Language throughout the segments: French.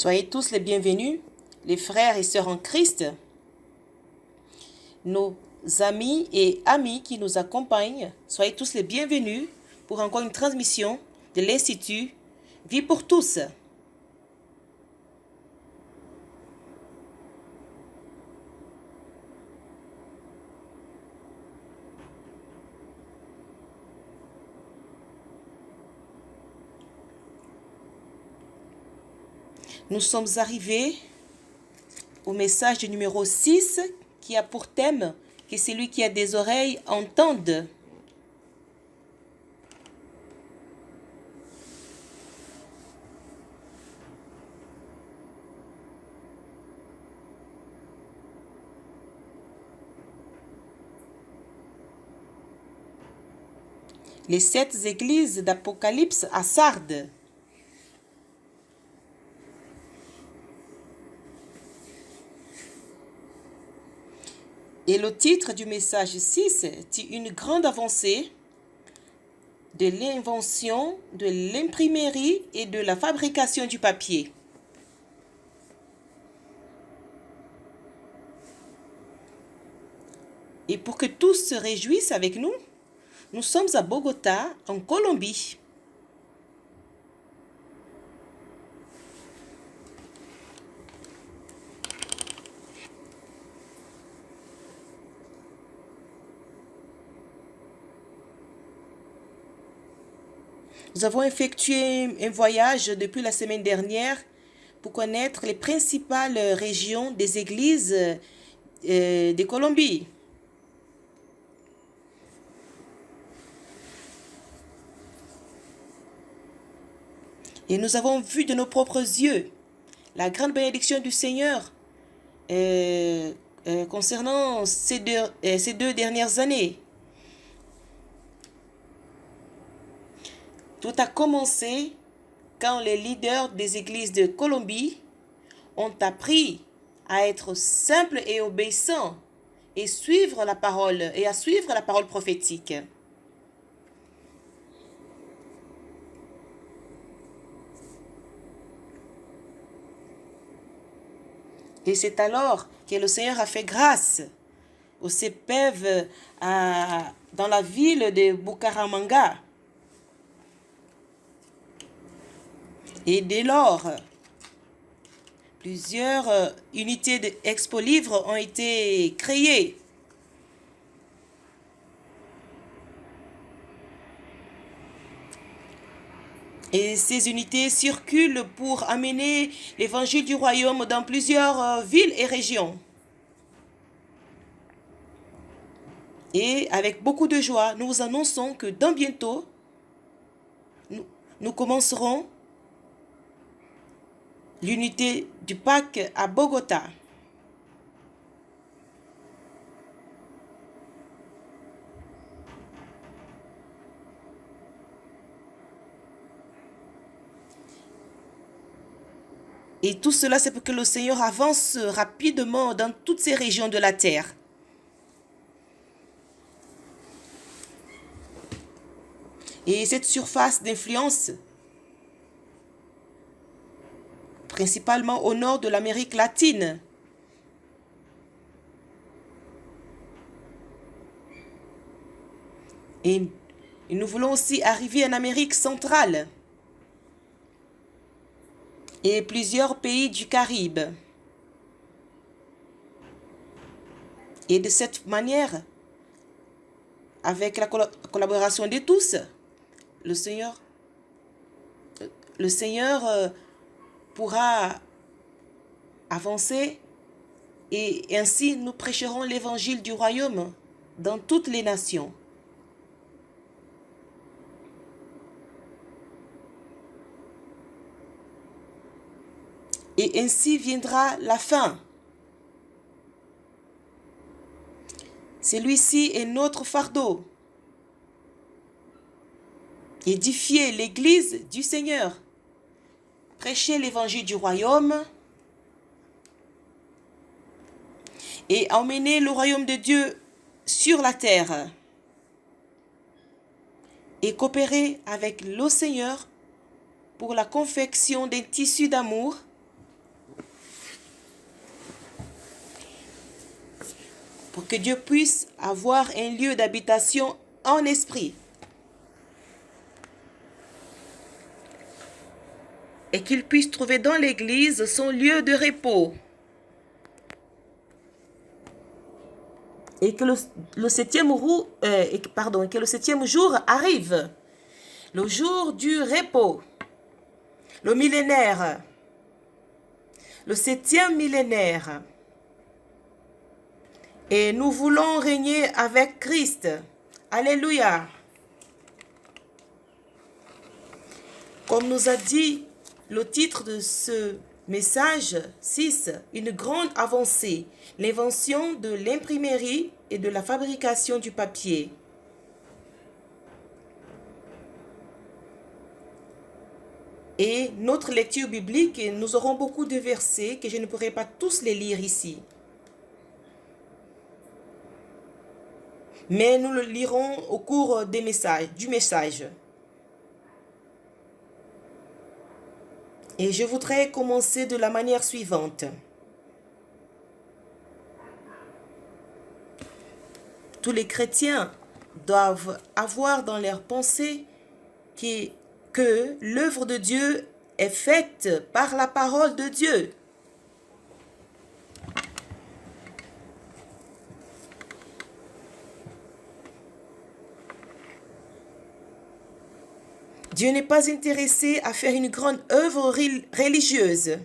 Soyez tous les bienvenus, les frères et sœurs en Christ, nos amis et amis qui nous accompagnent. Soyez tous les bienvenus pour encore une transmission de l'Institut Vie pour tous. Nous sommes arrivés au message du numéro 6 qui a pour thème que celui qui a des oreilles entende. Les 7 églises d'Apocalypse à Sardes. Et le titre du message 6 est une grande avancée de l'invention de l'imprimerie et de la fabrication du papier. Et pour que tous se réjouissent avec nous, nous sommes à Bogota, en Colombie. Nous avons effectué un voyage depuis la semaine dernière pour connaître les principales régions des églises de Colombie. Et nous avons vu de nos propres yeux la grande bénédiction du Seigneur concernant ces deux dernières années. Tout a commencé quand les leaders des églises de Colombie ont appris à être simples et obéissants et à suivre la parole prophétique. Et c'est alors que le Seigneur a fait grâce au CPEV dans la ville de Bucaramanga. Et dès lors, plusieurs unités d'Expo Livre ont été créées. Et ces unités circulent pour amener l'évangile du royaume dans plusieurs villes et régions. Et avec beaucoup de joie, nous vous annonçons que dans bientôt, nous commencerons l'unité du Pâques à Bogota. Et tout cela, c'est pour que le Seigneur avance rapidement dans toutes ces régions de la terre. Et cette surface d'influence, principalement au nord de l'Amérique latine, et nous voulons aussi arriver en Amérique centrale et plusieurs pays du Caribe. Et de cette manière, avec la collaboration de tous, le Seigneur pourra avancer et ainsi nous prêcherons l'évangile du royaume dans toutes les nations. Et ainsi viendra la fin. Celui-ci est notre fardeau. Édifier l'église du Seigneur. Prêcher l'évangile du royaume. Et emmener le royaume de Dieu sur la terre. Et coopérer avec le Seigneur pour la confection d'un tissu d'amour pour que Dieu puisse avoir un lieu d'habitation en esprit. Et qu'il puisse trouver dans l'Église son lieu de repos. Et que le septième jour arrive. Le jour du repos. Le millénaire. Le 7e millénaire. Et nous voulons régner avec Christ. Alléluia. Comme nous a dit le titre de ce message 6, une grande avancée, l'invention de l'imprimerie et de la fabrication du papier. Et notre lecture biblique, nous aurons beaucoup de versets que je ne pourrai pas tous les lire ici. Mais nous le lirons au cours du message. Et je voudrais commencer de la manière suivante. Tous les chrétiens doivent avoir dans leur pensée que l'œuvre de Dieu est faite par la parole de Dieu. Dieu n'est pas intéressé à faire une grande œuvre religieuse.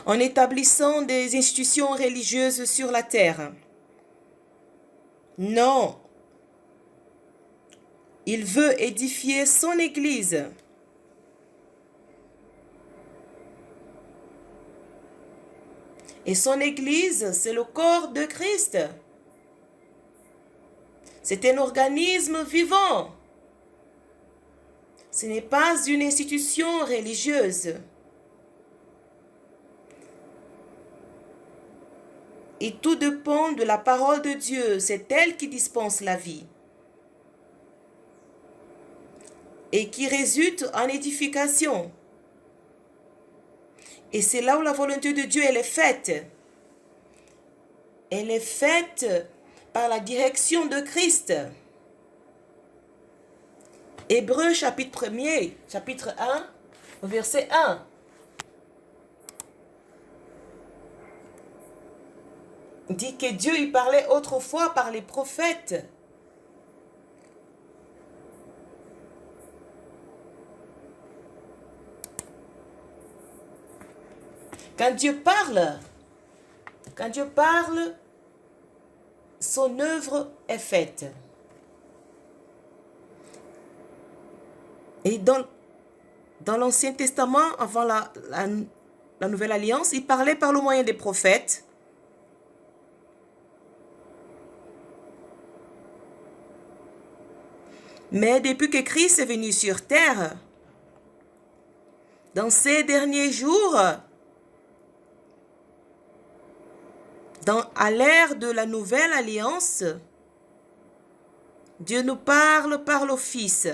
En établissant des institutions religieuses sur la terre. Non. Il veut édifier son Église. Et son Église, c'est le corps de Christ. C'est un organisme vivant. Ce n'est pas une institution religieuse. Et tout dépend de la parole de Dieu. C'est elle qui dispense la vie. Et qui résulte en édification. Et c'est là où la volonté de Dieu, elle est faite. Elle est faite par la direction de Christ. Hébreux chapitre 1, verset 1. Dit que Dieu y parlait autrefois par les prophètes. Quand Dieu parle, son œuvre est faite. Et dans l'Ancien Testament, avant la Nouvelle Alliance, il parlait par le moyen des prophètes. Mais depuis que Christ est venu sur terre, dans ces derniers jours, à l'ère de la Nouvelle Alliance, Dieu nous parle par le Fils.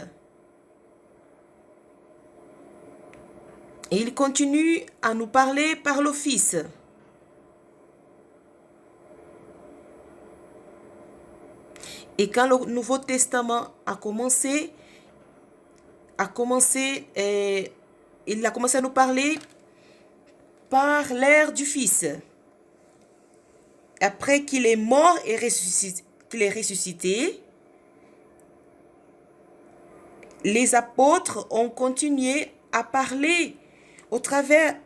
Et il continue à nous parler par le Fils. Et quand le Nouveau Testament a commencé, il a commencé à nous parler par l'ère du Fils. Après qu'il est mort et ressuscité, les apôtres ont continué à parler au travers,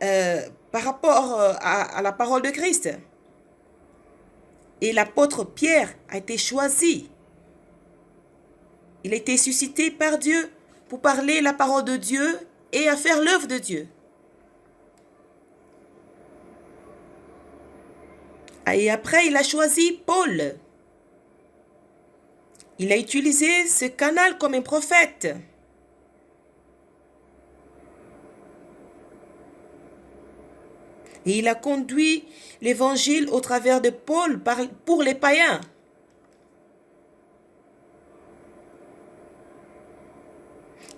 par rapport à la parole de Christ. Et l'apôtre Pierre a été choisi. Il a été suscité par Dieu pour parler la parole de Dieu et à faire l'œuvre de Dieu. Et après, il a choisi Paul. Il a utilisé ce canal comme un prophète. Et il a conduit l'évangile au travers de Paul pour les païens.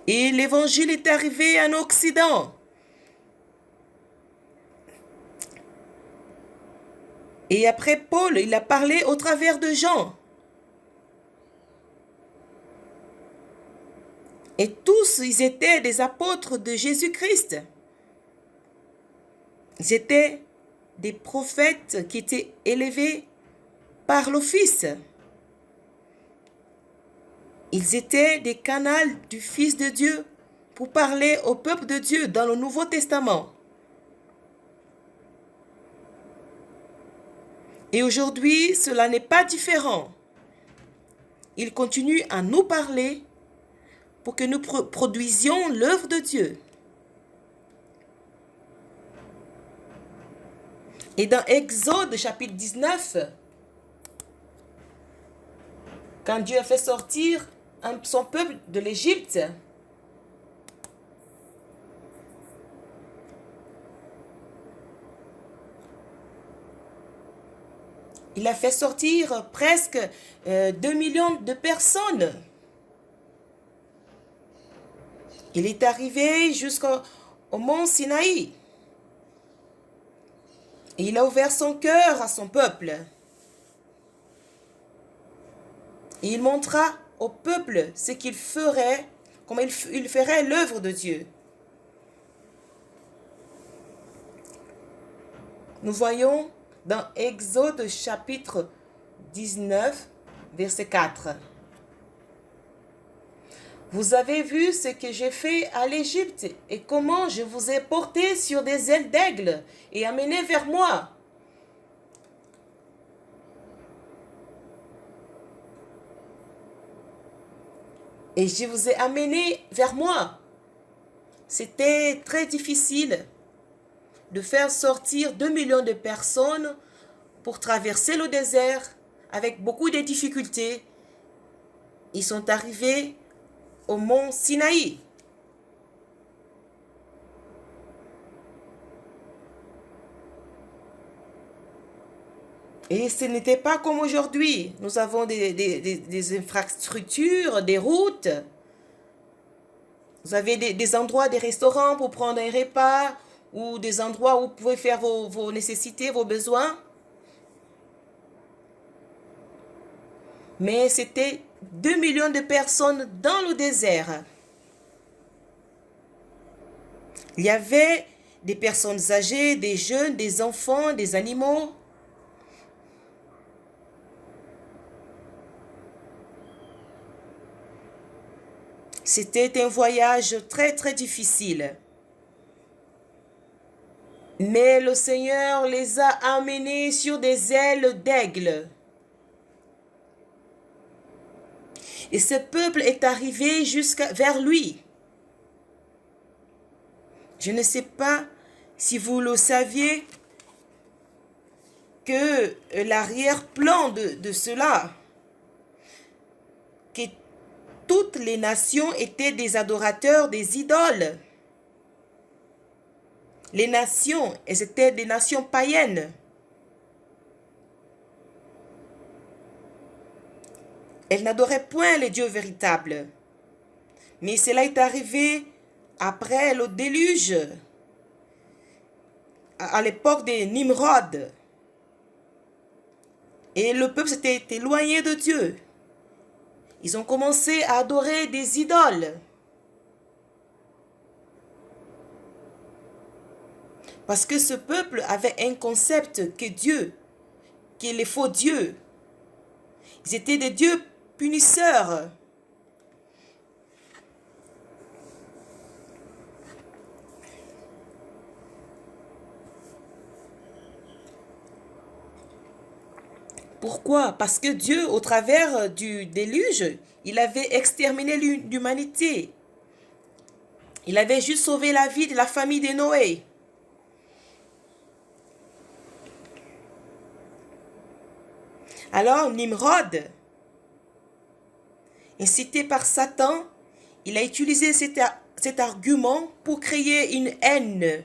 Et l'évangile est arrivé en Occident. Et après Paul, il a parlé au travers de Jean. Et tous, ils étaient des apôtres de Jésus-Christ. Ils étaient des prophètes qui étaient élevés par le Fils. Ils étaient des canaux du Fils de Dieu pour parler au peuple de Dieu dans le Nouveau Testament. Et aujourd'hui, cela n'est pas différent. Ils continuent à nous parler pour que nous produisions l'œuvre de Dieu. Et dans Exode chapitre 19, quand Dieu a fait sortir son peuple de l'Égypte, il a fait sortir presque 2 millions de personnes. Il est arrivé jusqu'au mont Sinaï. Et il a ouvert son cœur à son peuple. Et il montra au peuple ce qu'il ferait, comment il ferait l'œuvre de Dieu. Nous voyons dans Exode chapitre 19, verset 4. Vous avez vu ce que j'ai fait à l'Égypte et comment je vous ai porté sur des ailes d'aigle et amené vers moi. Et je vous ai amené vers moi. C'était très difficile de faire sortir 2 millions de personnes pour traverser le désert avec beaucoup de difficultés. Ils sont arrivés au mont Sinaï. Et ce n'était pas comme aujourd'hui. Nous avons des infrastructures, des routes. Vous avez des endroits, des restaurants pour prendre un repas ou des endroits où vous pouvez faire vos nécessités, vos besoins. Mais c'était 2 millions de personnes dans le désert. Il y avait des personnes âgées, des jeunes, des enfants, des animaux. C'était un voyage très très difficile. Mais le Seigneur les a amenés sur des ailes d'aigle. Et ce peuple est arrivé vers lui. Je ne sais pas si vous le saviez que l'arrière-plan de cela, que toutes les nations étaient des adorateurs des idoles. Les nations, elles étaient des nations païennes. Elles n'adoraient point les dieux véritables. Mais cela est arrivé après le déluge, à l'époque de Nimrod. Et le peuple s'était éloigné de Dieu. Ils ont commencé à adorer des idoles. Parce que ce peuple avait un concept que Dieu, que les faux dieux, ils étaient des dieux punisseurs. Pourquoi? Parce que Dieu, au travers du déluge, il avait exterminé l'humanité. Il avait juste sauvé la vie de la famille de Noé. Alors Nimrod, incité par Satan, il a utilisé cet argument pour créer une haine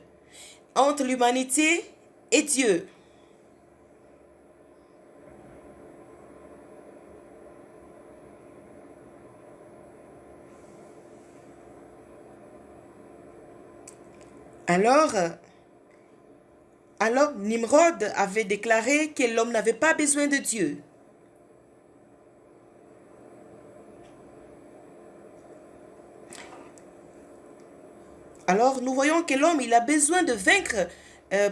entre l'humanité et Dieu. Alors, Alors Nimrod avait déclaré que l'homme n'avait pas besoin de Dieu. Alors nous voyons que l'homme, il a besoin de vaincre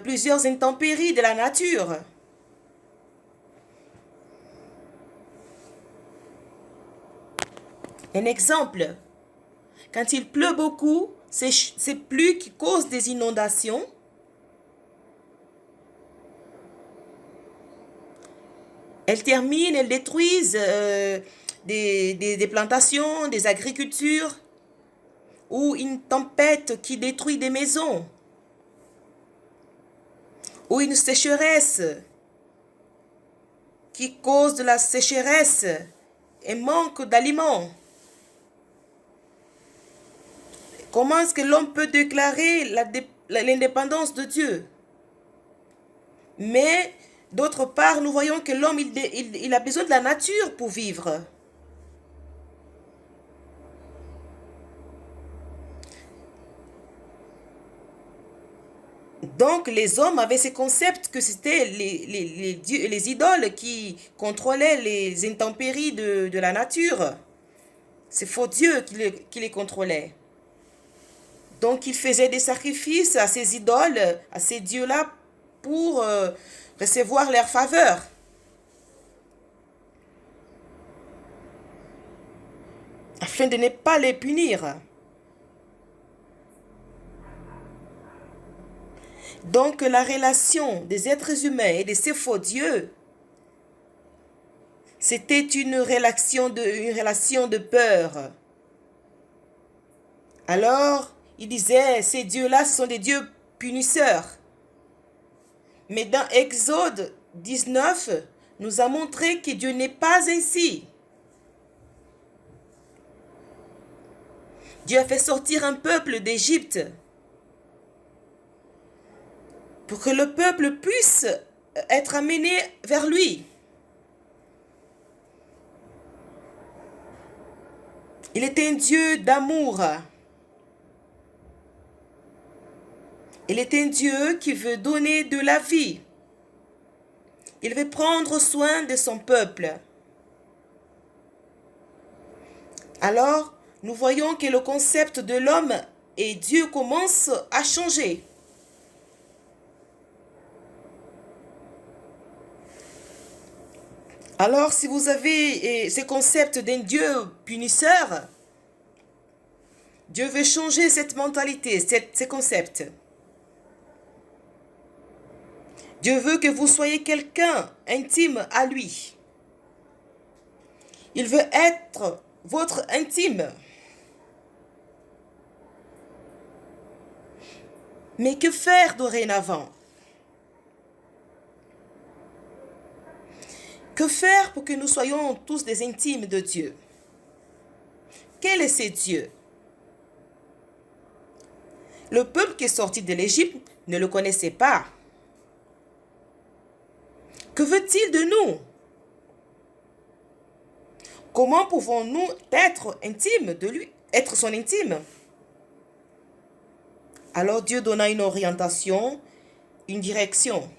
plusieurs intempéries de la nature. Un exemple, quand il pleut beaucoup, ces pluies qui causent des inondations. Elles terminent, elles détruisent des plantations, des agricultures, ou une tempête qui détruit des maisons, ou une sécheresse qui cause de la sécheresse et manque d'aliments. Comment est-ce que l'homme peut déclarer l'indépendance de Dieu? Mais d'autre part, nous voyons que l'homme, il a besoin de la nature pour vivre. Donc les hommes avaient ce concept que c'était les idoles qui contrôlaient les intempéries de la nature. C'est faux Dieu qui les contrôlait. Donc ils faisaient des sacrifices à ces idoles, à ces dieux-là, pour recevoir leur faveur. Afin de ne pas les punir. Donc la relation des êtres humains et de ces faux dieux, c'était une relation de peur. Alors, il disait, ces dieux-là, ce sont des dieux punisseurs. Mais dans Exode 19, nous a montré que Dieu n'est pas ainsi. Dieu a fait sortir un peuple d'Égypte pour que le peuple puisse être amené vers lui. Il est un Dieu d'amour. Il est un Dieu qui veut donner de la vie. Il veut prendre soin de son peuple. Alors, nous voyons que le concept de l'homme et Dieu commence à changer. Alors, si vous avez ce concept d'un Dieu punisseur, Dieu veut changer cette mentalité, ce concept. Dieu veut que vous soyez quelqu'un intime à lui. Il veut être votre intime. Mais que faire dorénavant? Que faire pour que nous soyons tous des intimes de Dieu? Quel est ce Dieu? Le peuple qui est sorti de l'Égypte ne le connaissait pas. Que veut-il de nous? Comment pouvons-nous être intimes de lui, être son intime? Alors Dieu donna une orientation, une direction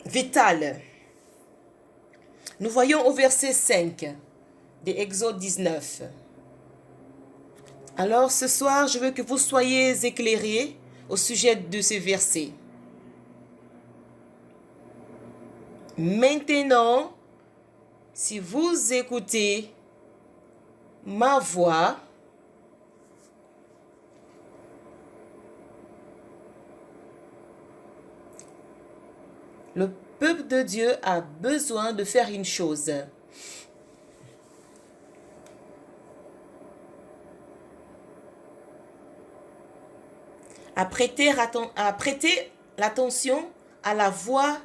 vitale. Nous voyons au verset 5 de Exode 19. Alors ce soir, je veux que vous soyez éclairés au sujet de ce verset. Maintenant, si vous écoutez ma voix, le peuple de Dieu a besoin de faire une chose. À prêter l'attention à la voix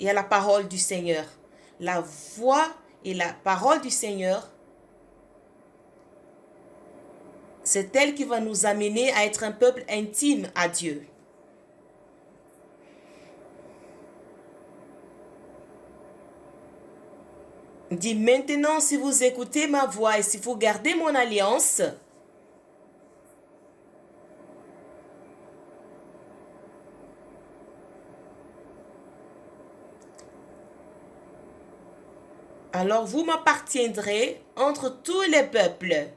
et à la parole du Seigneur. La voix et la parole du Seigneur, c'est elle qui va nous amener à être un peuple intime à Dieu. Il dit maintenant, si vous écoutez ma voix et si vous gardez mon alliance, Alors vous m'appartiendrez entre tous les peuples.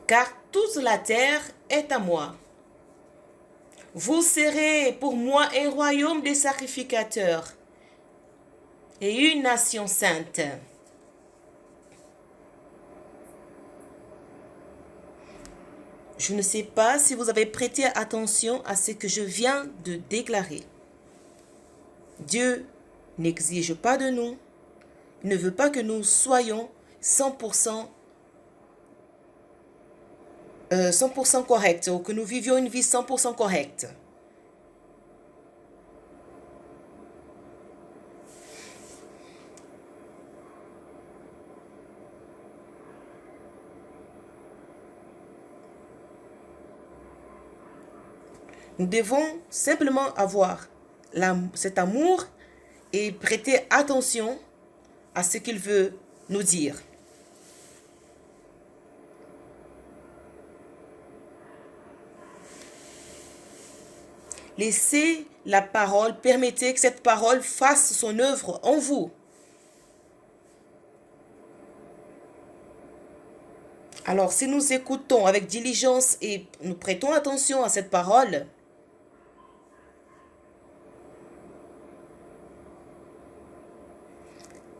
Car toute la terre est à moi. Vous serez pour moi un royaume de sacrificateurs et une nation sainte. Je ne sais pas si vous avez prêté attention à ce que je viens de déclarer. Dieu n'exige pas de nous, il ne veut pas que nous soyons 100% corrects ou que nous vivions une vie 100% correcte. Nous devons simplement avoir cet amour et prêter attention à ce qu'il veut nous dire. Laissez la parole, permettez que cette parole fasse son œuvre en vous. Alors, si nous écoutons avec diligence et nous prêtons attention à cette parole,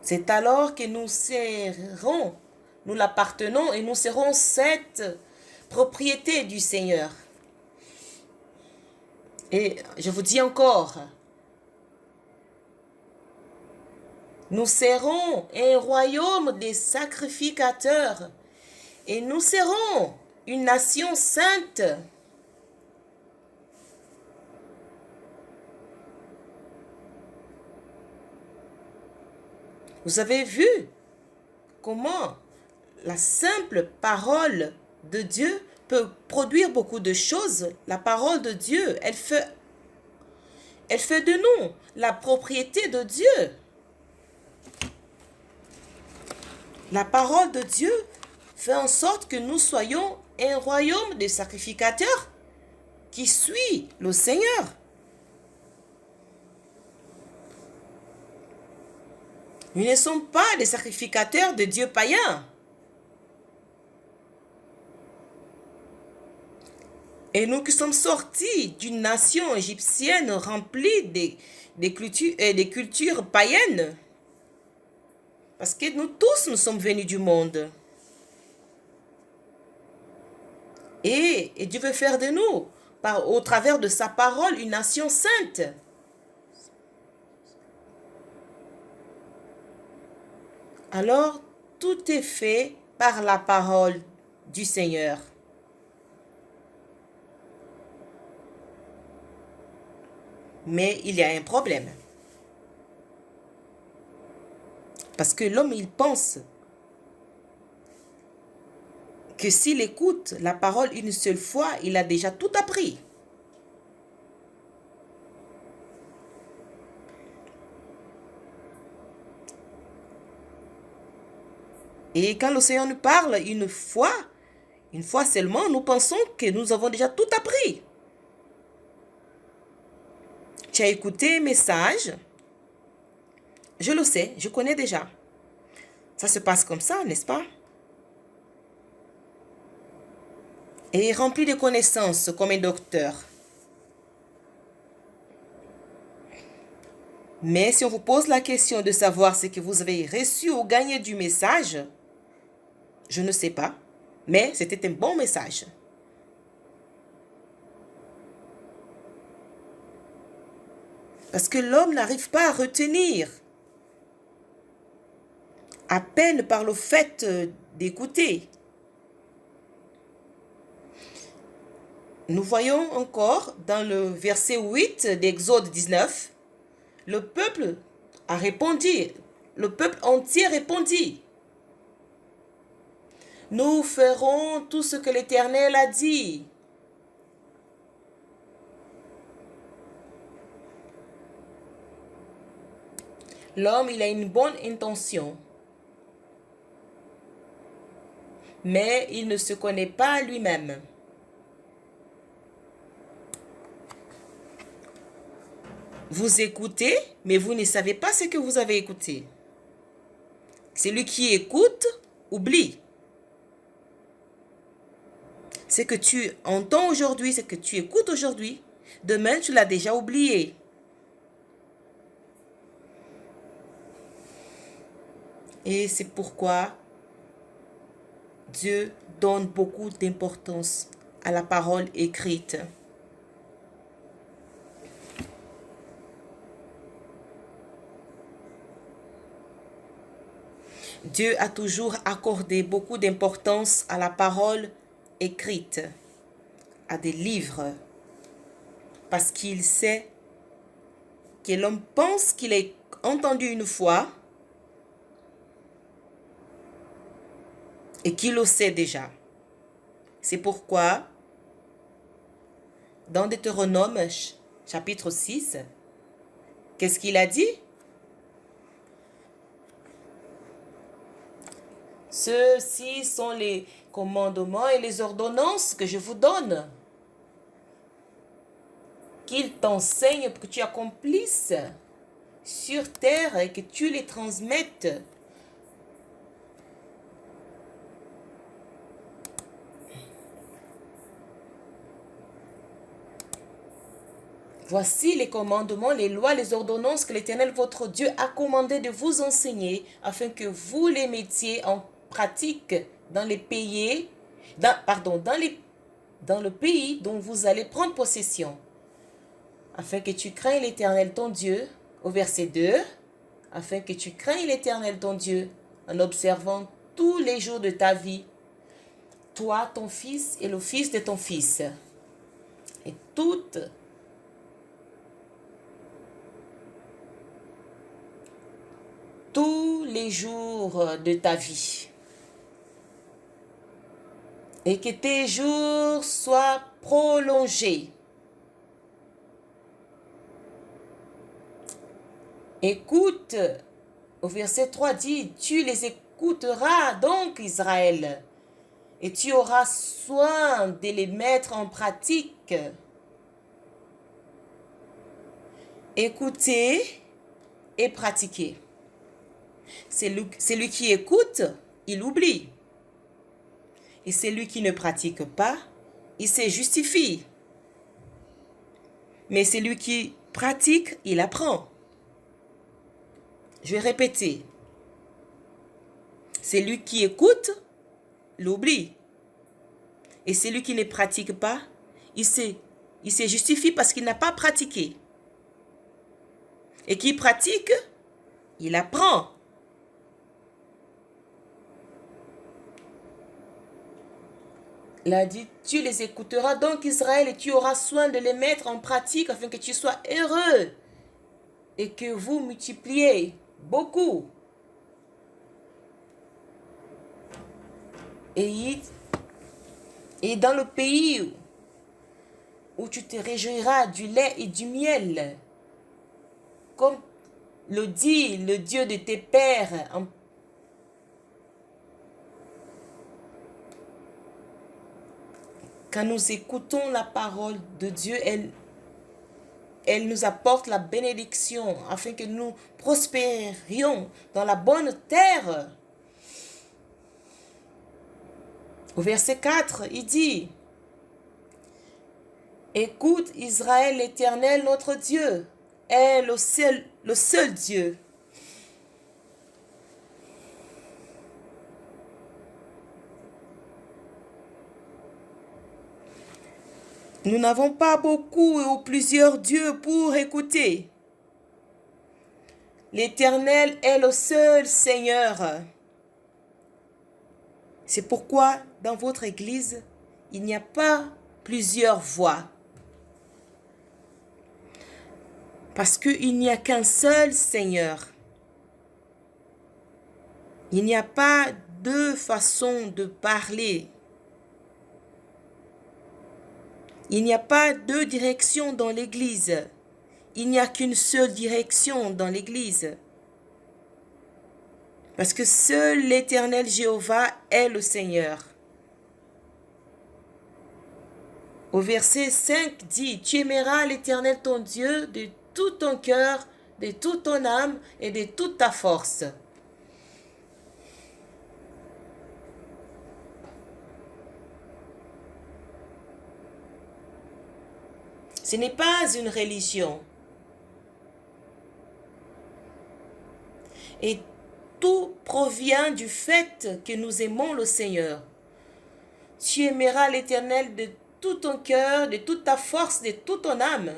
c'est alors que nous l'appartenons et nous serons cette propriété du Seigneur. Et je vous dis encore, nous serons un royaume des sacrificateurs et nous serons une nation sainte. Vous avez vu comment la simple parole de Dieu peut produire beaucoup de choses. La parole de Dieu, elle fait de nous la propriété de Dieu. La parole de Dieu fait en sorte que nous soyons un royaume de sacrificateurs qui suit le Seigneur. Nous ne sommes pas des sacrificateurs de dieux païens. Et nous qui sommes sortis d'une nation égyptienne remplie des cultures païennes. Parce que nous tous, nous sommes venus du monde. Et Dieu veut faire de nous, au travers de sa parole, une nation sainte. Alors, tout est fait par la parole du Seigneur. Mais il y a un problème. Parce que l'homme, il pense que s'il écoute la parole une seule fois, il a déjà tout appris. Et quand le Seigneur nous parle une fois seulement, nous pensons que nous avons déjà tout appris. Tu as écouté un message. Je le sais, je connais déjà. Ça se passe comme ça, n'est-ce pas? Et rempli de connaissances comme un docteur. Mais si on vous pose la question de savoir ce que vous avez reçu ou gagné du message, je ne sais pas, mais c'était un bon message. Parce que l'homme n'arrive pas à retenir, à peine par le fait d'écouter. Nous voyons encore dans le verset 8 d'Exode 19, le peuple a répondu, le peuple entier répondit. Nous ferons tout ce que l'Éternel a dit. L'homme, il a une bonne intention. Mais il ne se connaît pas lui-même. Vous écoutez, mais vous ne savez pas ce que vous avez écouté. Celui qui écoute, oublie. Ce que tu entends aujourd'hui, ce que tu écoutes aujourd'hui, demain, tu l'as déjà oublié. Et c'est pourquoi Dieu donne beaucoup d'importance à la parole écrite. Dieu a toujours accordé beaucoup d'importance à la parole écrite, à des livres, parce qu'il sait que l'homme pense qu'il est entendu une fois et qu'il le sait déjà. C'est pourquoi, dans Deutéronome chapitre 6, qu'est-ce qu'il a dit? Ceux-ci sont les commandements et les ordonnances que je vous donne, qu'ils t'enseignent pour que tu accomplisses sur terre et que tu les transmettes. Voici les commandements, les lois, les ordonnances que l'Éternel votre Dieu a commandé de vous enseigner afin que vous les mettiez en pratique dans les pays, dans le pays dont vous allez prendre possession. Afin que tu craignes l'Éternel ton Dieu, au verset 2, afin que tu craignes l'Éternel ton Dieu en observant tous les jours de ta vie, toi, ton fils et le fils de ton fils, et tous les jours de ta vie. Et que tes jours soient prolongés. Écoute, au verset 3 dit, tu les écouteras donc Israël, et tu auras soin de les mettre en pratique. Écoutez et pratiquer. Celui qui écoute, il oublie. Et celui qui ne pratique pas, il se justifie. Mais celui qui pratique, il apprend. Je vais répéter. Celui qui écoute, l'oublie. Et celui qui ne pratique pas, il se justifie parce qu'il n'a pas pratiqué. Et qui pratique, il apprend. Il a dit, tu les écouteras donc Israël et tu auras soin de les mettre en pratique afin que tu sois heureux et que vous multipliez beaucoup. Et dans le pays où tu te réjouiras du lait et du miel, comme le dit le Dieu de tes pères quand nous écoutons la parole de Dieu, elle nous apporte la bénédiction afin que nous prospérions dans la bonne terre. Au verset 4, il dit, écoute Israël, l'Éternel, notre Dieu, est le seul Dieu. Nous n'avons pas beaucoup ou plusieurs dieux pour écouter. L'Éternel est le seul Seigneur. C'est pourquoi dans votre église, il n'y a pas plusieurs voix. Parce qu'il n'y a qu'un seul Seigneur. Il n'y a pas deux façons de parler. Il n'y a pas deux directions dans l'église. Il n'y a qu'une seule direction dans l'église. Parce que seul l'Éternel Jéhovah est le Seigneur. Au verset 5 dit, tu aimeras l'Éternel ton Dieu de tout ton cœur, de toute ton âme et de toute ta force. Ce n'est pas une religion. Et tout provient du fait que nous aimons le Seigneur. Tu aimeras l'Éternel de tout ton cœur, de toute ta force, de toute ton âme.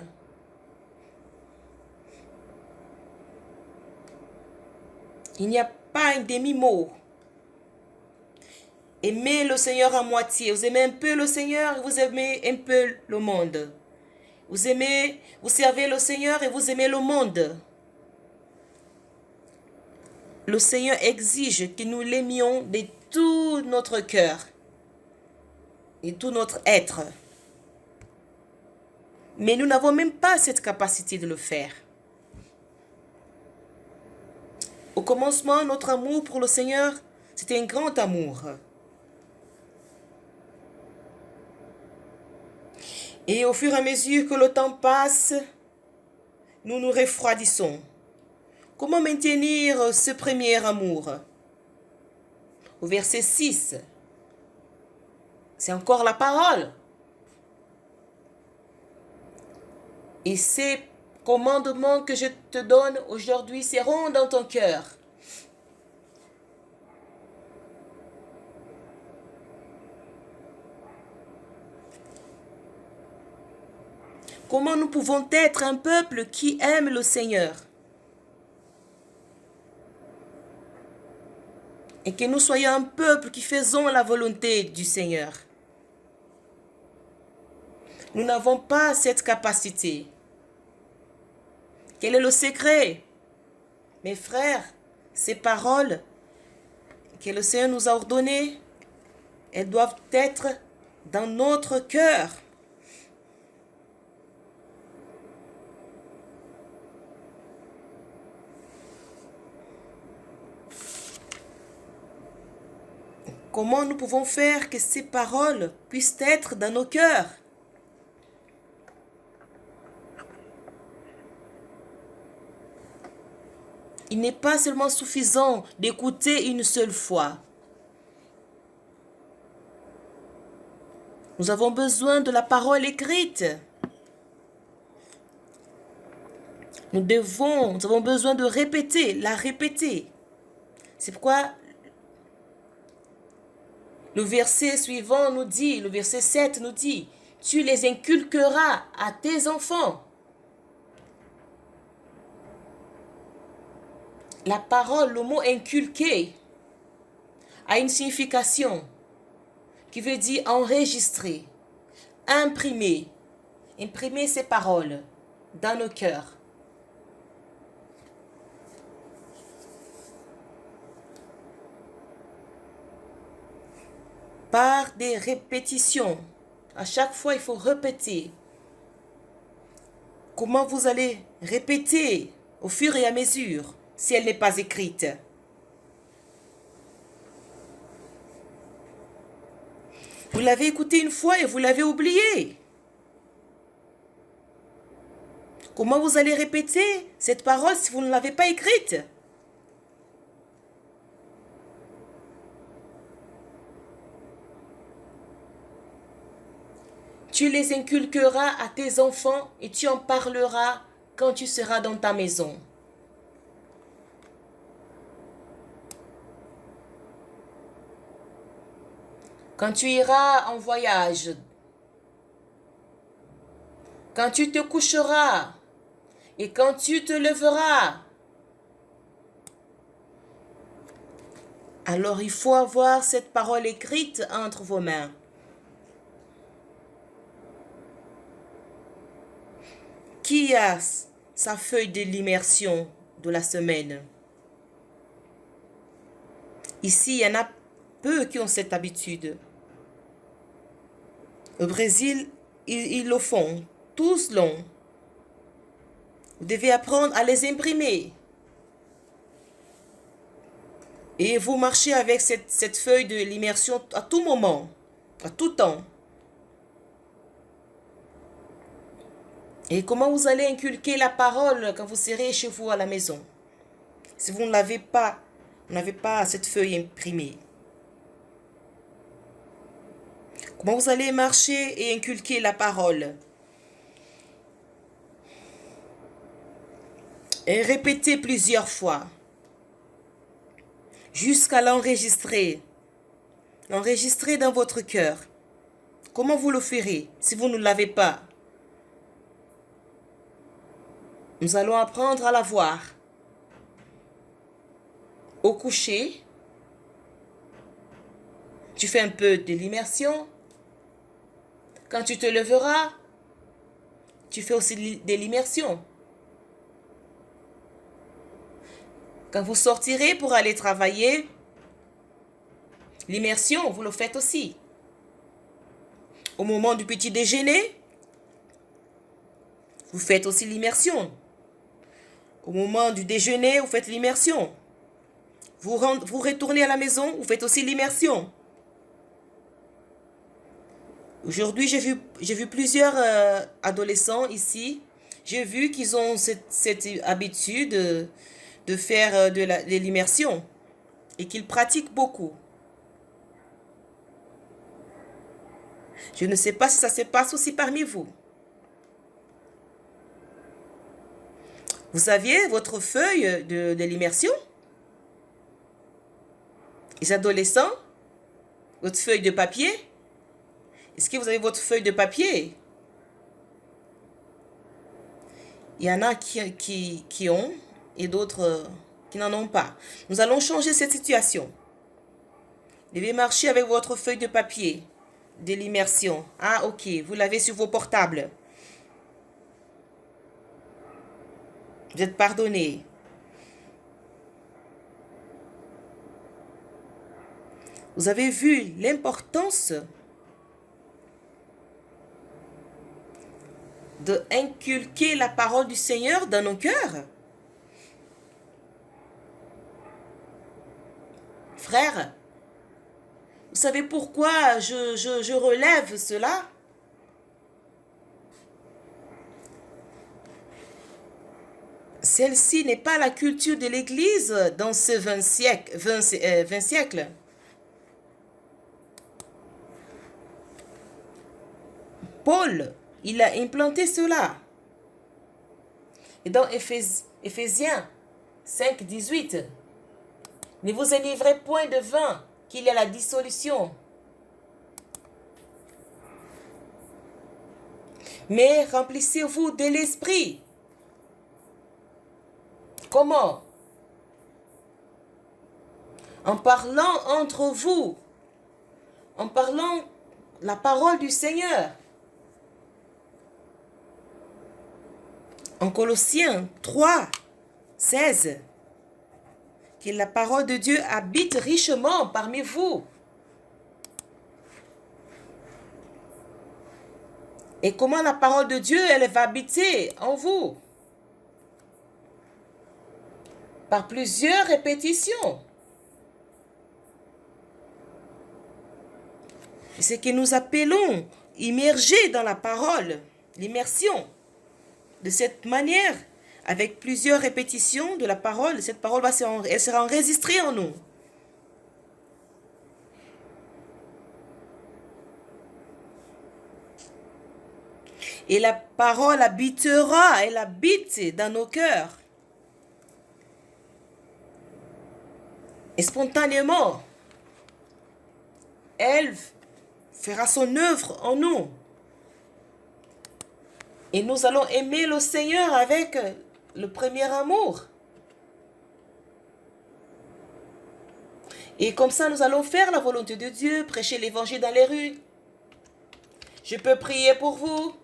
Il n'y a pas un demi-mot. Aimez le Seigneur à moitié. Vous aimez un peu le Seigneur et vous aimez un peu le monde. Vous servez le Seigneur et vous aimez le monde. Le Seigneur exige que nous l'aimions de tout notre cœur et tout notre être. Mais nous n'avons même pas cette capacité de le faire. Au commencement, notre amour pour le Seigneur, c'était un grand amour. Et au fur et à mesure que le temps passe, nous nous refroidissons. Comment maintenir ce premier amour? Au verset 6, c'est encore la parole. Et ces commandements que je te donne aujourd'hui seront dans ton cœur. Comment nous pouvons être un peuple qui aime le Seigneur? Et que nous soyons un peuple qui faisons la volonté du Seigneur. Nous n'avons pas cette capacité. Quel est le secret? Mes frères, ces paroles que le Seigneur nous a ordonnées, elles doivent être dans notre cœur. Comment nous pouvons faire que ces paroles puissent être dans nos cœurs? Il n'est pas seulement suffisant d'écouter une seule fois. Nous avons besoin de la parole écrite. Nous avons besoin de répéter, la répéter. C'est pourquoi le verset suivant nous dit, le verset 7 nous dit, tu les inculqueras à tes enfants. La parole, le mot inculquer, a une signification qui veut dire enregistrer, imprimer, imprimer ces paroles dans nos cœurs. Par des répétitions. À chaque fois, il faut répéter. Comment vous allez répéter au fur et à mesure si elle n'est pas écrite? Vous l'avez écoutée une fois et vous l'avez oubliée. Comment vous allez répéter cette parole si vous ne l'avez pas écrite? Tu les inculqueras à tes enfants et tu en parleras quand tu seras dans ta maison. Quand tu iras en voyage, quand tu te coucheras et quand tu te leveras. Alors il faut avoir cette parole écrite entre vos mains. Qui a sa feuille de l'immersion de la semaine? Ici, il y en a peu qui ont cette habitude. Au Brésil, ils le font. Tous l'ont. Vous devez apprendre à les imprimer. Et vous marchez avec cette feuille de l'immersion à tout moment, à tout temps. Et comment vous allez inculquer la parole quand vous serez chez vous à la maison? Si vous n'avez pas cette feuille imprimée. Comment vous allez marcher et inculquer la parole? Et répétez plusieurs fois. Jusqu'à l'enregistrer. L'enregistrer dans votre cœur. Comment vous le ferez si vous ne l'avez pas? Nous allons apprendre à la voir. Au coucher, tu fais un peu de l'immersion. Quand tu te leveras, tu fais aussi de l'immersion. Quand vous sortirez pour aller travailler, l'immersion, vous le faites aussi. Au moment du petit déjeuner, vous faites aussi l'immersion. Au moment du déjeuner, vous faites l'immersion. Vous retournez à la maison, vous faites aussi l'immersion. Aujourd'hui, j'ai vu plusieurs adolescents ici. J'ai vu qu'ils ont cette habitude de faire de l'immersion et qu'ils pratiquent beaucoup. Je ne sais pas si ça se passe aussi parmi vous. Vous aviez votre feuille de l'immersion? Les adolescents? Votre feuille de papier? Est-ce que vous avez votre feuille de papier? Il y en a qui ont et d'autres qui n'en ont pas. Nous allons changer cette situation. Vous devez marcher avec votre feuille de papier de l'immersion. Ah, ok, vous l'avez sur vos portables. Vous êtes pardonné. Vous avez vu l'importance de inculquer la parole du Seigneur dans nos cœurs? Frères, vous savez pourquoi je relève cela? Celle-ci n'est pas la culture de l'Église dans ce 20 siècles. Paul, il a implanté cela. Et dans Éphésiens 5, 18, ne vous enivrez point de vin, qu'il y a la dissolution, mais remplissez-vous de l'esprit. Comment? En parlant entre vous, en parlant la parole du Seigneur. En Colossiens 3, 16, que la parole de Dieu habite richement parmi vous. Et comment la parole de Dieu, elle va habiter en vous? Par plusieurs répétitions. C'est que nous appelons immerger dans la parole, l'immersion. De cette manière, avec plusieurs répétitions de la parole, cette parole elle sera enregistrée en nous. Et la parole habitera, elle habite dans nos cœurs. Et spontanément, elle fera son œuvre en nous. Et nous allons aimer le Seigneur avec le premier amour. Et comme ça, nous allons faire la volonté de Dieu, prêcher l'évangile dans les rues. Je peux prier pour vous.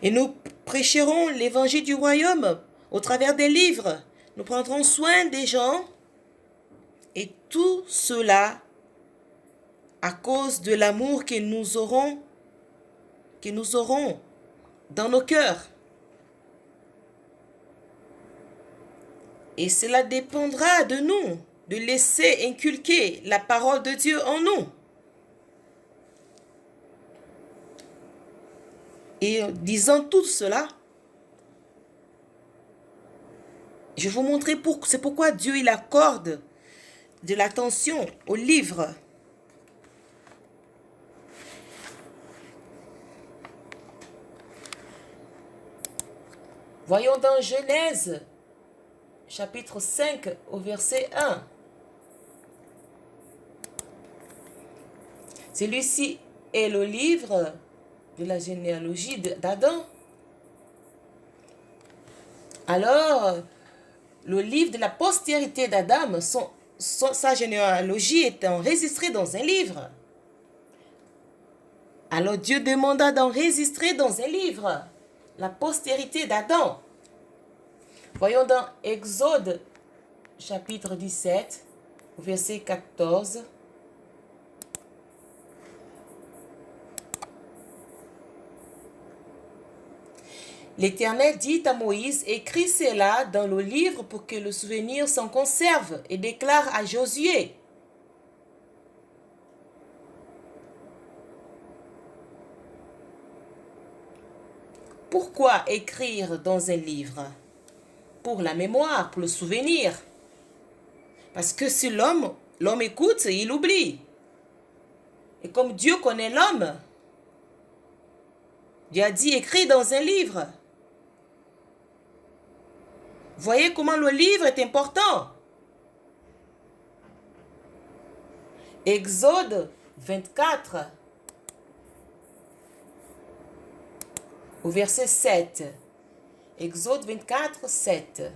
Et nous prêcherons l'évangile du royaume au travers des livres. Nous prendrons soin des gens. Et tout cela à cause de l'amour que nous aurons dans nos cœurs. Et cela dépendra de nous, de laisser inculquer la parole de Dieu en nous. Et disant tout cela, je vais vous montrer c'est pourquoi Dieu il accorde de l'attention au livre. Voyons dans Genèse, chapitre 5, au verset 1. Celui-ci est le livre de la généalogie d'Adam. Alors, le livre de la postérité d'Adam, sa généalogie est enregistrée dans un livre. Alors Dieu demanda d'enregistrer dans un livre la postérité d'Adam. Voyons dans Exode, chapitre 17, verset 14. L'Éternel dit à Moïse, écris cela dans le livre pour que le souvenir s'en conserve, et déclare à Josué. Pourquoi écrire dans un livre? Pour la mémoire, pour le souvenir. Parce que si l'homme écoute, il oublie. Et comme Dieu connaît l'homme, Dieu a dit écris dans un livre. Voyez comment le livre est important. Exode 24, au verset 7. Exode 24, 7.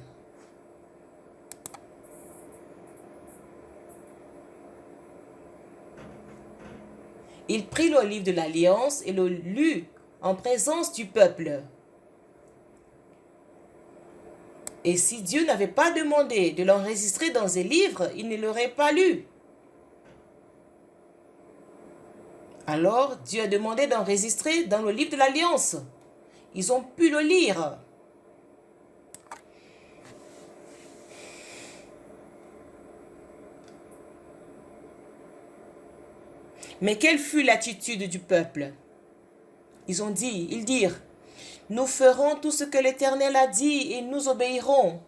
Il prit le livre de l'Alliance et le lut en présence du peuple. Et si Dieu n'avait pas demandé de l'enregistrer dans un livre, il ne l'aurait pas lu. Alors, Dieu a demandé d'enregistrer dans le livre de l'Alliance. Ils ont pu le lire. Mais quelle fut l'attitude du peuple? Ils dirent, nous ferons tout ce que l'Éternel a dit et nous obéirons.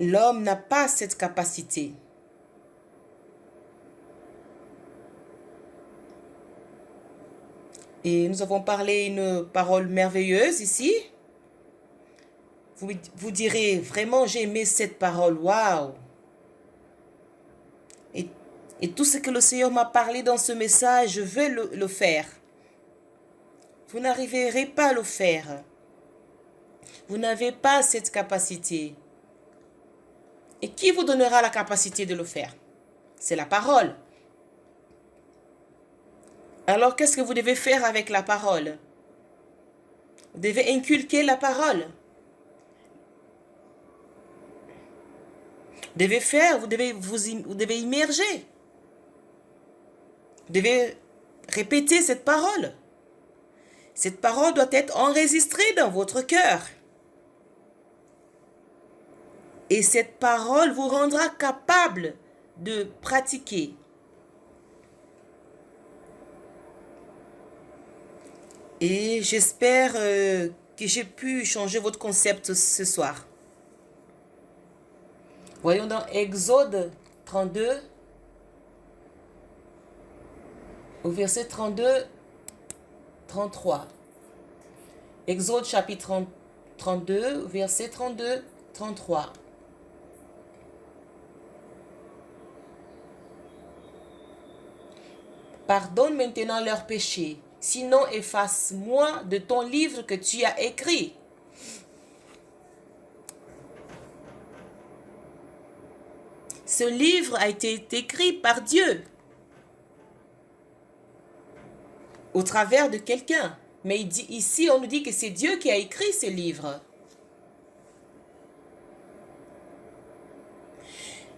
L'homme n'a pas cette capacité. Et nous avons parlé une parole merveilleuse ici. Vous direz, vraiment, j'ai aimé cette parole. Waouh! Et tout ce que le Seigneur m'a parlé dans ce message, je veux le faire. Vous n'arriverez pas à le faire. Vous n'avez pas cette capacité. Et qui vous donnera la capacité de le faire? C'est la parole. Alors, qu'est-ce que vous devez faire avec la parole? Vous devez inculquer la parole. Vous devez immerger. Vous devez répéter cette parole. Cette parole doit être enregistrée dans votre cœur. Et cette parole vous rendra capable de pratiquer. Et j'espère que j'ai pu changer votre concept ce soir. Voyons dans Exode 32, au verset 32, 33. Exode chapitre 32, verset 32, 33. Pardonne maintenant leurs péchés, sinon efface-moi de ton livre que tu as écrit. Ce livre a été écrit par Dieu au travers de quelqu'un. Mais ici, on nous dit que c'est Dieu qui a écrit ce livre.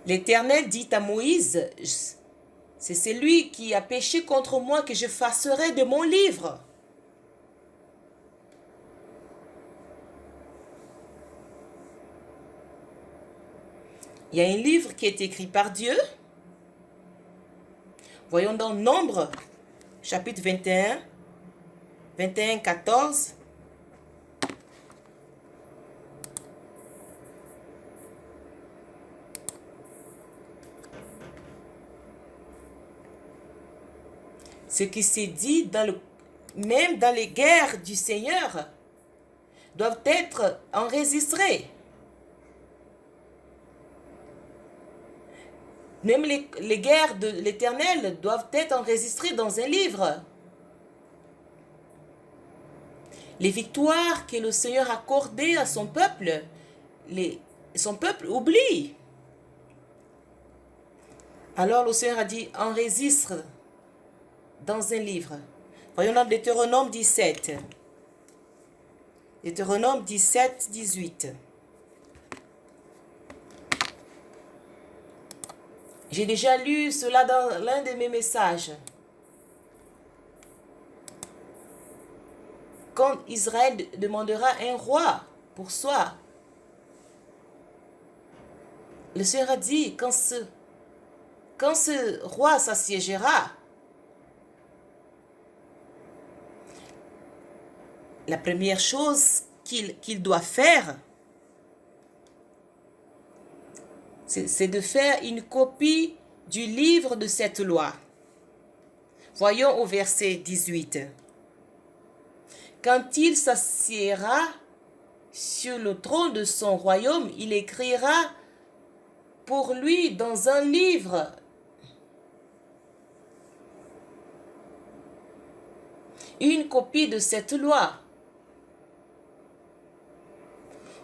L'Éternel dit à Moïse, c'est celui qui a péché contre moi que j'effacerai de mon livre. Il y a un livre qui est écrit par Dieu Voyons dans Nombre, chapitre 21, 21, 14. Ce qui s'est dit même dans les guerres du Seigneur doivent être enregistrés. Même les guerres de l'Éternel doivent être enregistrées dans un livre. Les victoires que le Seigneur a accordées à son peuple, son peuple oublie. Alors le Seigneur a dit, enregistre dans un livre. Voyons dans Deutéronome 17. Deutéronome 17, 18. J'ai déjà lu cela dans l'un de mes messages. Quand Israël demandera un roi pour soi, le Seigneur a dit, quand ce roi s'assiégera, la première chose qu'il doit faire, c'est de faire une copie du livre de cette loi. Voyons au verset 18. Quand il s'assiera sur le trône de son royaume, il écrira pour lui dans un livre une copie de cette loi.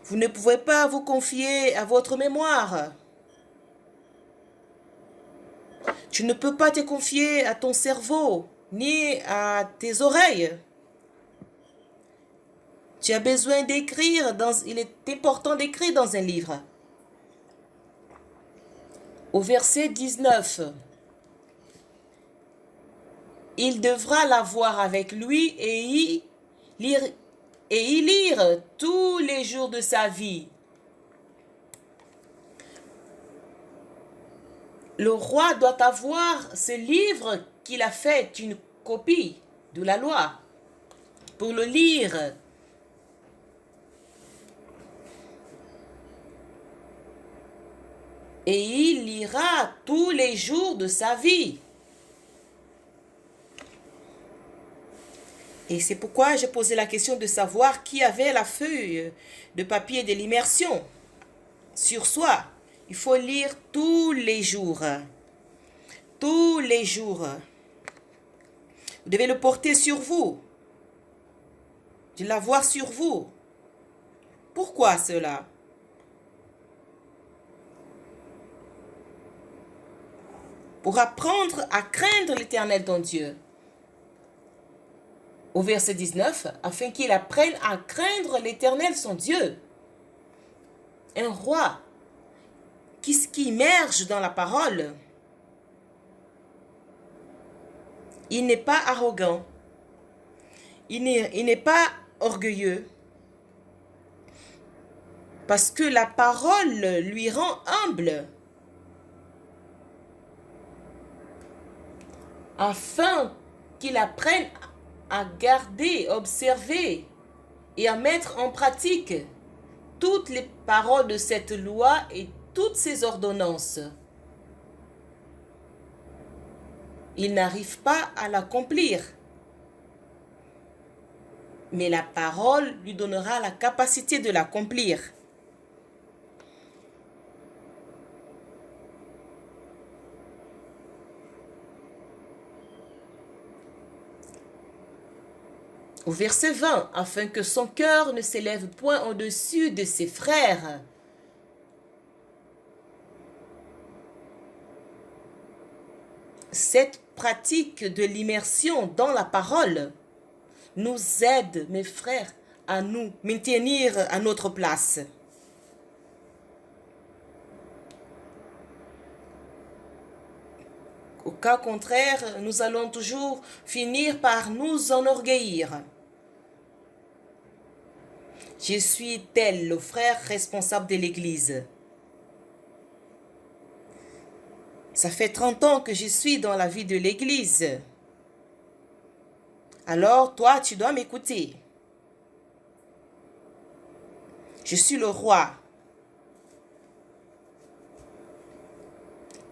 Vous ne pouvez pas vous confier à votre mémoire. Tu ne peux pas te confier à ton cerveau, ni à tes oreilles. Tu as besoin d'écrire, il est important d'écrire dans un livre. Au verset 19, il devra l'avoir avec lui et y lire tous les jours de sa vie. Le roi doit avoir ce livre qu'il a fait une copie de la loi pour le lire. Et il lira tous les jours de sa vie. Et c'est pourquoi j'ai posé la question de savoir qui avait la feuille de papier de l'immersion sur soi. Il faut lire tous les jours. Tous les jours. Vous devez le porter sur vous. De l'avoir sur vous. Pourquoi cela? Pour apprendre à craindre l'Éternel ton Dieu. Au verset 19, afin qu'il apprenne à craindre l'Éternel son Dieu. Un roi qui immerge dans la parole. Il n'est pas arrogant. Il n'est pas orgueilleux. Parce que la parole lui rend humble. Afin qu'il apprenne à garder, observer et à mettre en pratique toutes les paroles de cette loi et toutes ses ordonnances. Il n'arrive pas à l'accomplir, mais la parole lui donnera la capacité de l'accomplir. Au verset 20, afin que son cœur ne s'élève point au-dessus de ses frères. Cette pratique de l'immersion dans la parole nous aide, mes frères, à nous maintenir à notre place. Au cas contraire, nous allons toujours finir par nous enorgueillir. Je suis tel le frère responsable de l'Église. Ça fait 30 ans que je suis dans la vie de l'Église. Alors, toi, tu dois m'écouter. Je suis le roi.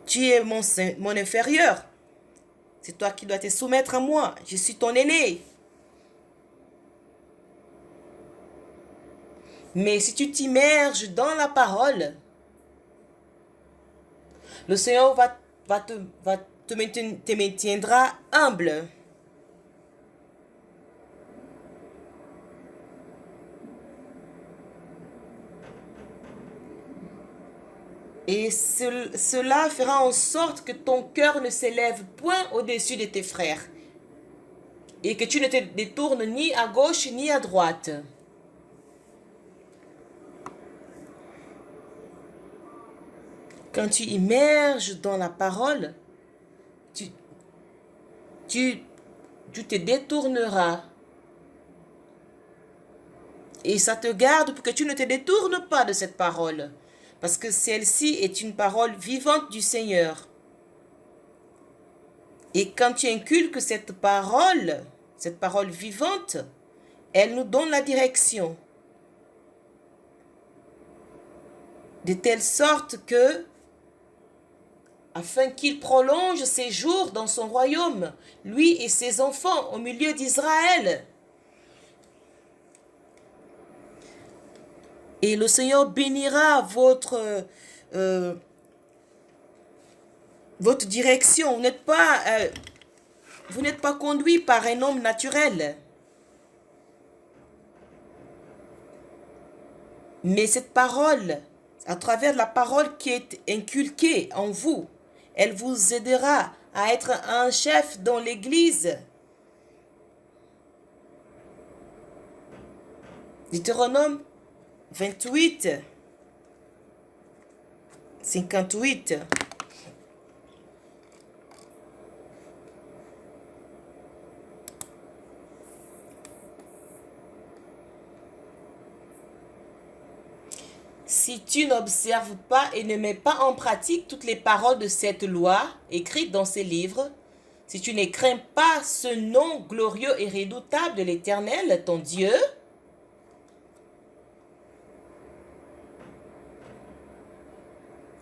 Tu es mon inférieur. C'est toi qui dois te soumettre à moi. Je suis ton aîné. Mais si tu t'immerges dans la parole, le Seigneur te maintiendra humble. Et cela fera en sorte que ton cœur ne s'élève point au-dessus de tes frères. Et que tu ne te détournes ni à gauche ni à droite. Quand tu immerges dans la parole, tu te détourneras. Et ça te garde pour que tu ne te détournes pas de cette parole. Parce que celle-ci est une parole vivante du Seigneur. Et quand tu inculques cette parole vivante, elle nous donne la direction. De telle sorte que, afin qu'il prolonge ses jours dans son royaume, lui et ses enfants au milieu d'Israël. Et le Seigneur bénira votre direction. Vous n'êtes pas conduit par un homme naturel. Mais cette parole, à travers la parole qui est inculquée en vous, elle vous aidera à être un chef dans l'Église. Deutéronome 28, 58. Si tu n'observes pas et ne mets pas en pratique toutes les paroles de cette loi écrites dans ces livres, si tu ne crains pas ce nom glorieux et redoutable de l'Éternel, ton Dieu,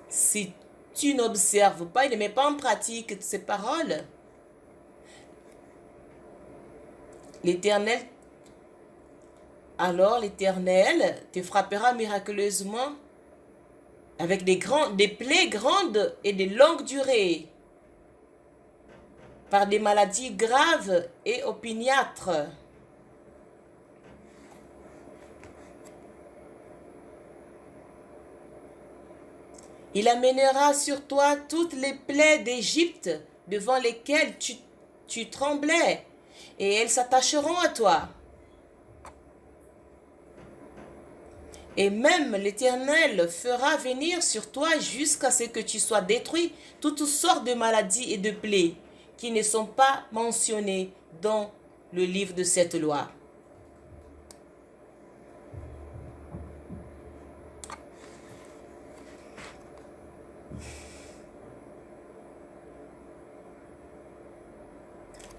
si tu n'observes pas et ne mets pas en pratique ces paroles, l'Éternel te frappera miraculeusement avec des plaies grandes et de longue durée, par des maladies graves et opiniâtres. Il amènera sur toi toutes les plaies d'Égypte devant lesquelles tu tremblais, et elles s'attacheront à toi. Et même l'Éternel fera venir sur toi jusqu'à ce que tu sois détruit toutes sortes de maladies et de plaies qui ne sont pas mentionnées dans le livre de cette loi.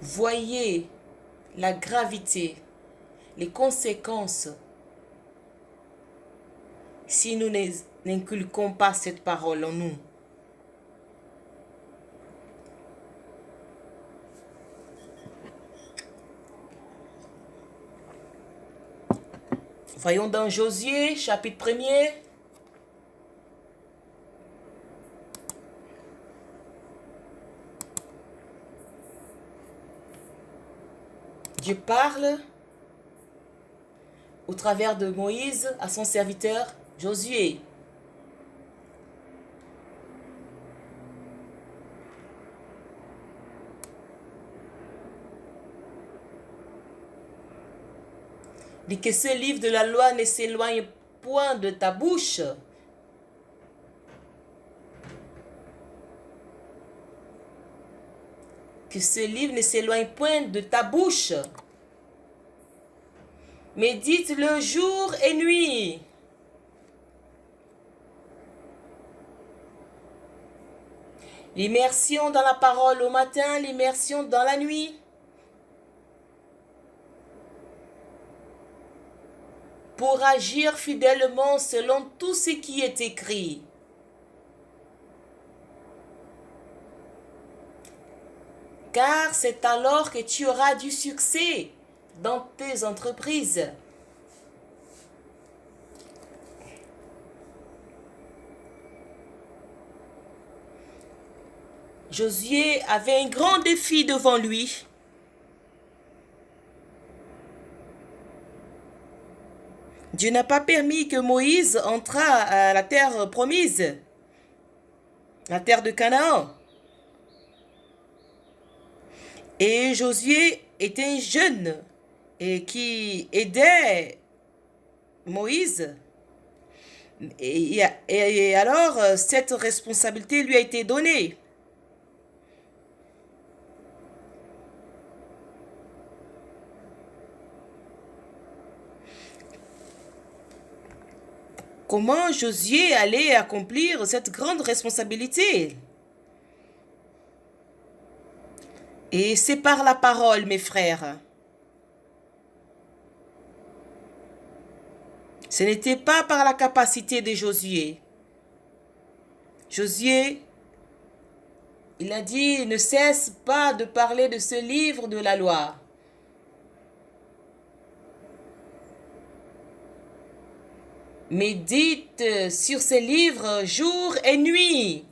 Voyez la gravité, les conséquences si nous n'inculquons pas cette parole en nous. Voyons dans Josué, chapitre 1er. Dieu parle au travers de Moïse à son serviteur Josué. Il dit que ce livre de la loi ne s'éloigne point de ta bouche. Que ce livre ne s'éloigne point de ta bouche. Médite-le jour et nuit. l'immersion dans la parole au matin, l'immersion dans la nuit. Pour agir fidèlement selon tout ce qui est écrit. Car c'est alors que tu auras du succès dans tes entreprises. Josué avait un grand défi devant lui. Dieu n'a pas permis que Moïse entrât à la terre promise, la terre de Canaan. Et Josué était un jeune et qui aidait Moïse. Et alors, cette responsabilité lui a été donnée. Comment Josué allait accomplir cette grande responsabilité? Et c'est par la parole, mes frères. Ce n'était pas par la capacité de Josué. Josué, il a dit, ne cesse pas de parler de ce livre de la loi. Médite sur ces livres jour et nuit.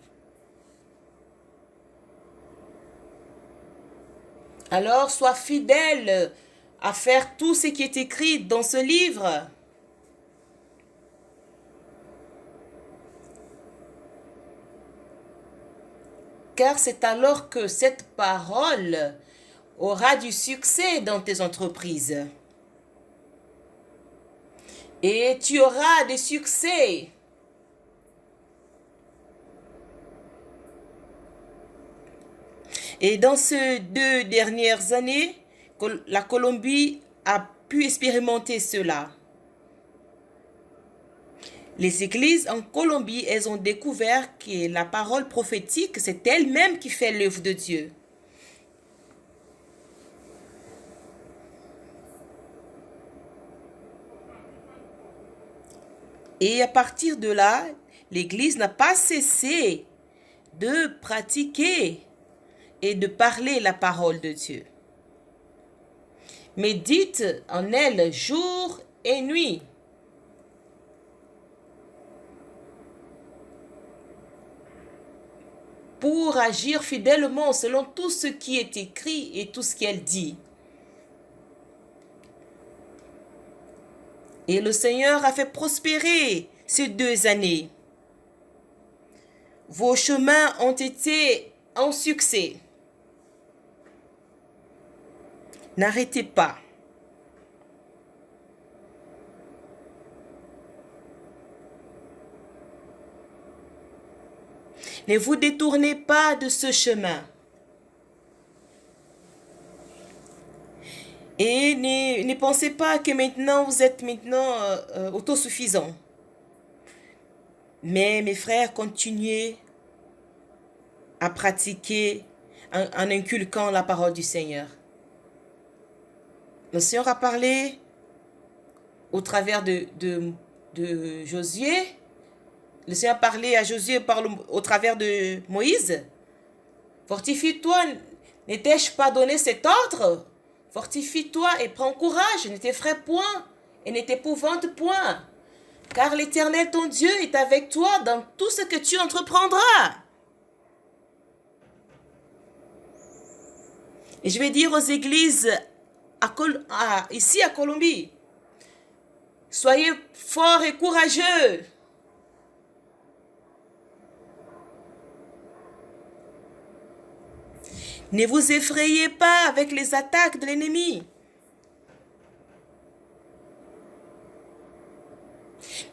Alors sois fidèle à faire tout ce qui est écrit dans ce livre. Car c'est alors que cette parole aura du succès dans tes entreprises. Et tu auras des succès. Et dans ces 2 dernières années, la Colombie a pu expérimenter cela. Les églises en Colombie, elles ont découvert que la parole prophétique, c'est elle-même qui fait l'œuvre de Dieu. Et à partir de là, l'Église n'a pas cessé de pratiquer et de parler la parole de Dieu. Médite en elle jour et nuit. Pour agir fidèlement selon tout ce qui est écrit et tout ce qu'elle dit. Et le Seigneur a fait prospérer ces 2 années. Vos chemins ont été en succès. N'arrêtez pas. Ne vous détournez pas de ce chemin. Et ne pensez pas que maintenant vous êtes autosuffisant. Mais mes frères, continuez à pratiquer en inculquant la parole du Seigneur. Le Seigneur a parlé au travers de Josué. Le Seigneur a parlé à Josué au travers de Moïse. Fortifie-toi, ne t'ai-je pas donné cet ordre? Fortifie-toi et prends courage, ne t'effraie point et ne t'épouvante point. Car l'Éternel ton Dieu est avec toi dans tout ce que tu entreprendras. Et je vais dire aux églises ici à Colombie, soyez forts et courageux. Ne vous effrayez pas avec les attaques de l'ennemi.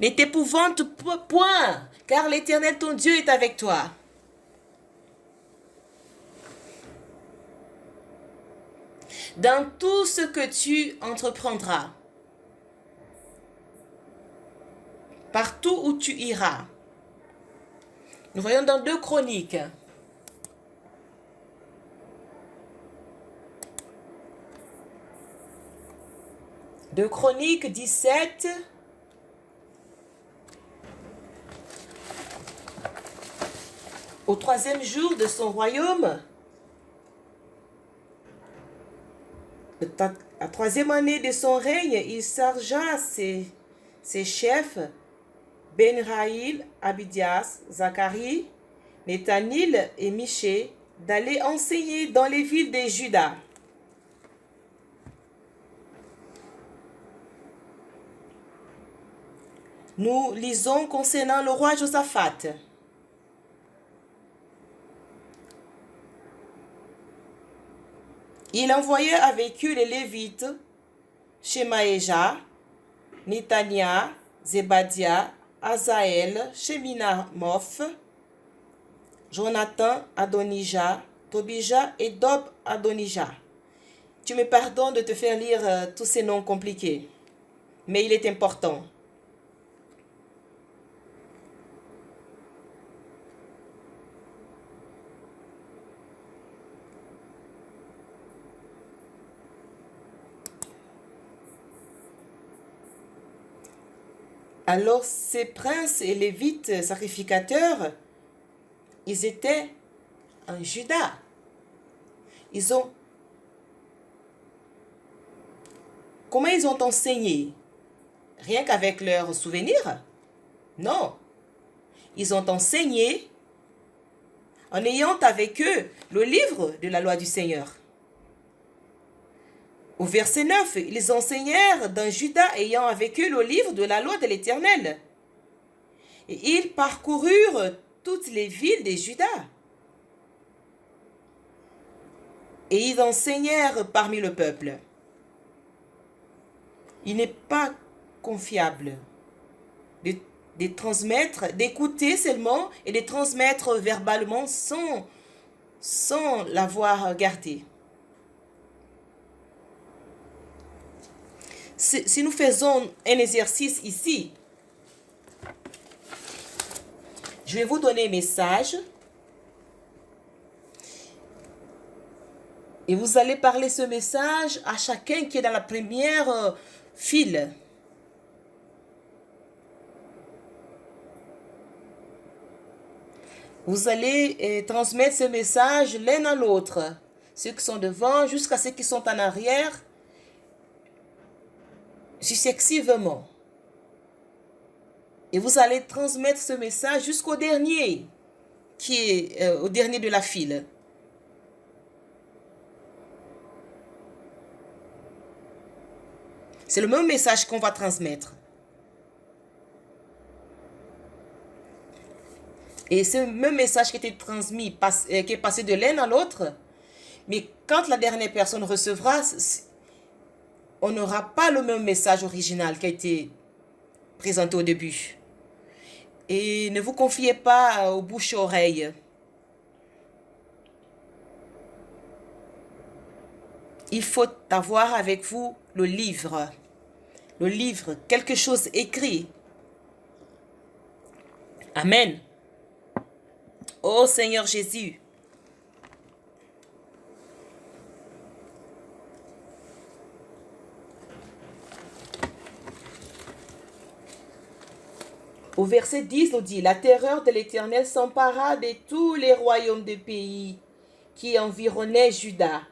Ne t'épouvante point, car l'Éternel ton Dieu est avec toi. Dans tout ce que tu entreprendras, partout où tu iras. Nous voyons dans 2 Chroniques, De Chroniques 17. Au 3e jour de son royaume, la 3e année de son règne, il chargea ses chefs, Ben-Raïl, Abidias, Zacharie, Nethanil et Michée, d'aller enseigner dans les villes de Juda. Nous lisons concernant le roi Josaphat. Il envoya avec eux les Lévites, Shemaéja, Nithania, Zébadia, Azaël, Sheminamoth, Jonathan, Adonijah, Tobijah et Dob Adonijah. Tu me pardonnes de te faire lire tous ces noms compliqués, mais il est important. Alors ces princes et lévites sacrificateurs, ils étaient en Juda. Comment ils ont enseigné? Rien qu'avec leurs souvenirs? Non. Ils ont enseigné en ayant avec eux le livre de la loi du Seigneur. Au verset 9, ils enseignèrent dans Juda ayant avec eux le livre de la loi de l'Éternel. Et ils parcoururent toutes les villes de Juda. Et ils enseignèrent parmi le peuple. Il n'est pas confiable de transmettre, d'écouter seulement et de transmettre verbalement sans l'avoir gardé. Si nous faisons un exercice ici, je vais vous donner un message et vous allez parler ce message à chacun qui est dans la première file. Vous allez transmettre ce message l'un à l'autre, ceux qui sont devant jusqu'à ceux qui sont en arrière, successivement. Et vous allez transmettre ce message jusqu'au dernier, qui est au dernier de la file. C'est le même message qu'on va transmettre. Et ce même message qui a été transmis, qui est passé de l'un à l'autre, mais quand la dernière personne recevra, on n'aura pas le même message original qui a été présenté au début. Et ne vous confiez pas aux bouches-oreilles. Il faut avoir avec vous le livre. Le livre, quelque chose écrit. Amen. Ô Seigneur Jésus. Au verset 10, nous dit, la terreur de l'Éternel s'empara de tous les royaumes des pays qui environnaient Juda.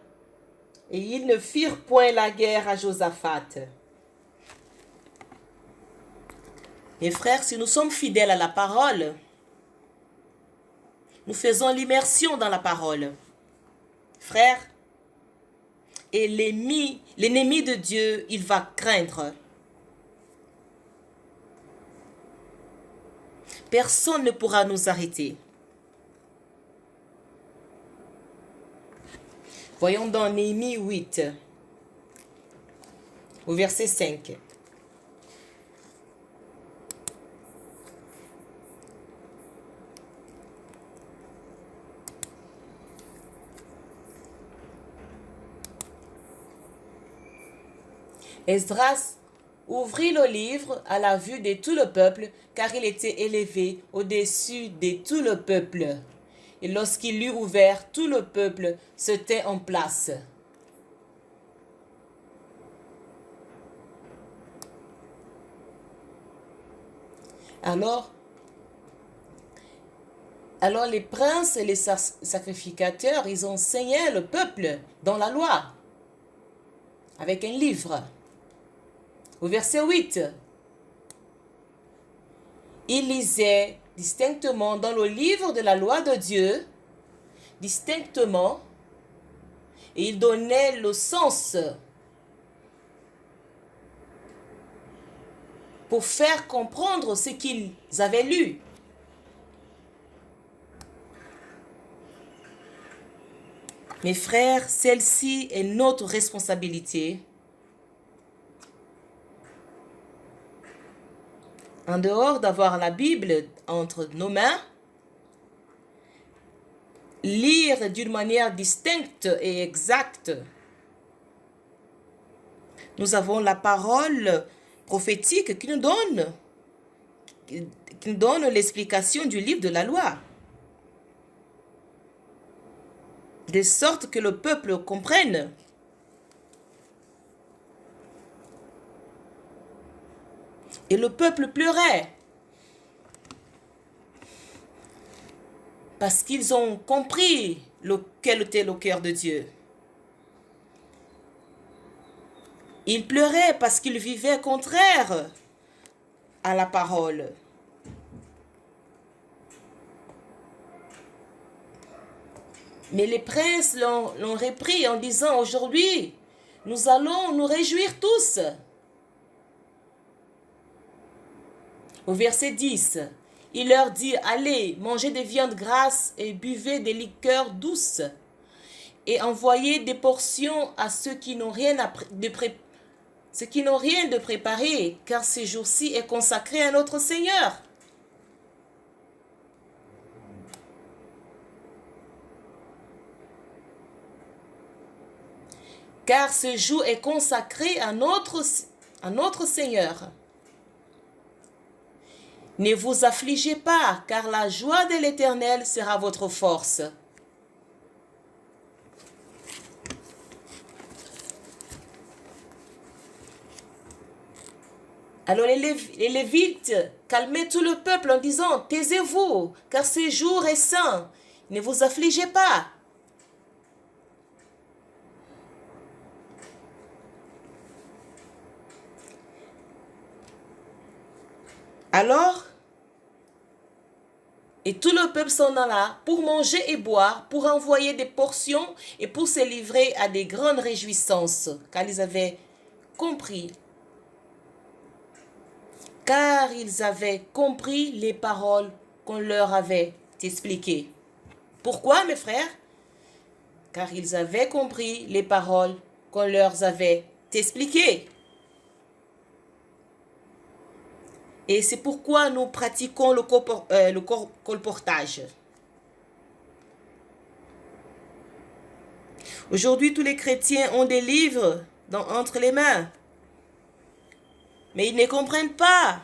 Et ils ne firent point la guerre à Josaphat. Mes frères, si nous sommes fidèles à la parole, nous faisons l'immersion dans la parole. Frères, et l'ennemi de Dieu, il va craindre. Personne ne pourra nous arrêter. Voyons dans Néhémie 8, au verset 5. Esdras ouvrit le livre à la vue de tout le peuple, car il était élevé au-dessus de tout le peuple. Et lorsqu'il l'eut ouvert, tout le peuple se tint en place. Alors, alors les princes et les sacrificateurs, ils enseignaient le peuple dans la loi, avec un livre. Au verset 8, ils lisaient distinctement dans le livre de la loi de Dieu, distinctement, et ils donnaient le sens pour faire comprendre ce qu'ils avaient lu. Mes frères, celle-ci est notre responsabilité. En dehors d'avoir la Bible entre nos mains, lire d'une manière distincte et exacte. Nous avons la parole prophétique qui nous donne l'explication du livre de la loi. De sorte que le peuple comprenne. Et le peuple pleurait. Parce qu'ils ont compris quel était le cœur de Dieu. Ils pleuraient parce qu'ils vivaient contraire à la parole. Mais les princes l'ont repris en disant, aujourd'hui, nous allons nous réjouir tous. Au verset 10, il leur dit, allez, mangez des viandes grasses et buvez des liqueurs douces et envoyez des portions à ceux qui n'ont rien de préparé, car ce jour-ci est consacré à notre Seigneur. Car ce jour est consacré à notre Seigneur. Ne vous affligez pas, car la joie de l'Éternel sera votre force. Alors les Lévites calmaient tout le peuple en disant, taisez-vous, car ce jour est saint. Ne vous affligez pas. Alors, et tout le peuple s'en alla pour manger et boire, pour envoyer des portions et pour se livrer à des grandes réjouissances, car ils avaient compris. Car ils avaient compris les paroles qu'on leur avait expliquées. Pourquoi, mes frères? Car ils avaient compris les paroles qu'on leur avait expliquées. Et c'est pourquoi nous pratiquons le colportage. Aujourd'hui, tous les chrétiens ont des livres entre les mains. Mais ils ne comprennent pas.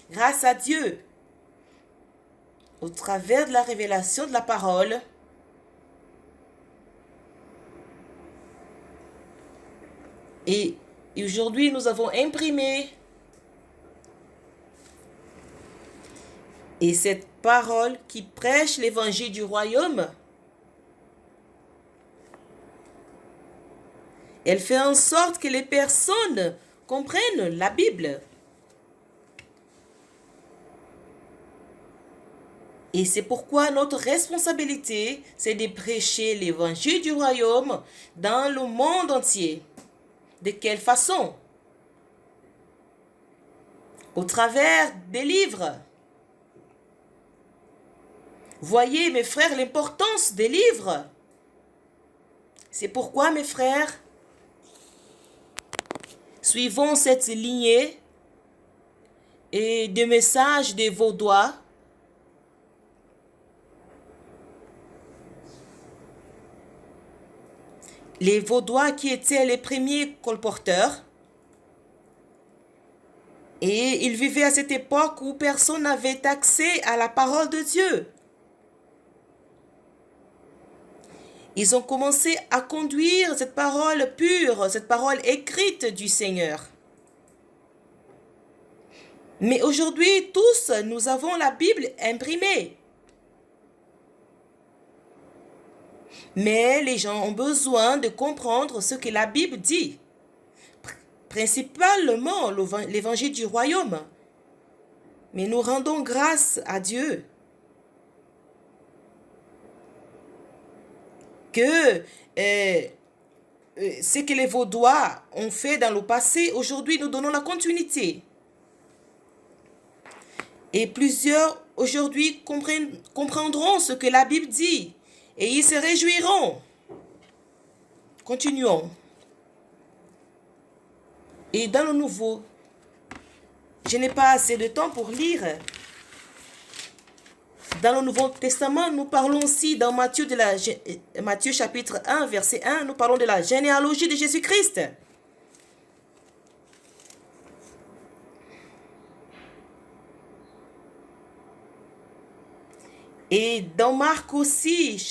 Grâce à Dieu, au travers de la révélation de la parole, et aujourd'hui, nous avons imprimé et cette parole qui prêche l'évangile du royaume, elle fait en sorte que les personnes comprennent la Bible. Et c'est pourquoi notre responsabilité, c'est de prêcher l'évangile du royaume dans le monde entier. De quelle façon? Au travers des livres. Voyez, mes frères, l'importance des livres. C'est pourquoi, mes frères, suivons cette lignée et des messages des Vaudois. Les Vaudois qui étaient les premiers colporteurs. Et ils vivaient à cette époque où personne n'avait accès à la parole de Dieu. Ils ont commencé à conduire cette parole pure, cette parole écrite du Seigneur. Mais aujourd'hui, tous, nous avons la Bible imprimée. Mais les gens ont besoin de comprendre ce que la Bible dit. Principalement l'évangile du royaume. Mais nous rendons grâce à Dieu que ce que les Vaudois ont fait dans le passé, aujourd'hui nous donnons la continuité. Et plusieurs aujourd'hui comprendront ce que la Bible dit et ils se réjouiront. Continuons. Et dans le Nouveau, je n'ai pas assez de temps pour lire. Dans le Nouveau Testament, nous parlons aussi dans Matthieu chapitre 1, verset 1, nous parlons de la généalogie de Jésus-Christ. Et dans Marc aussi,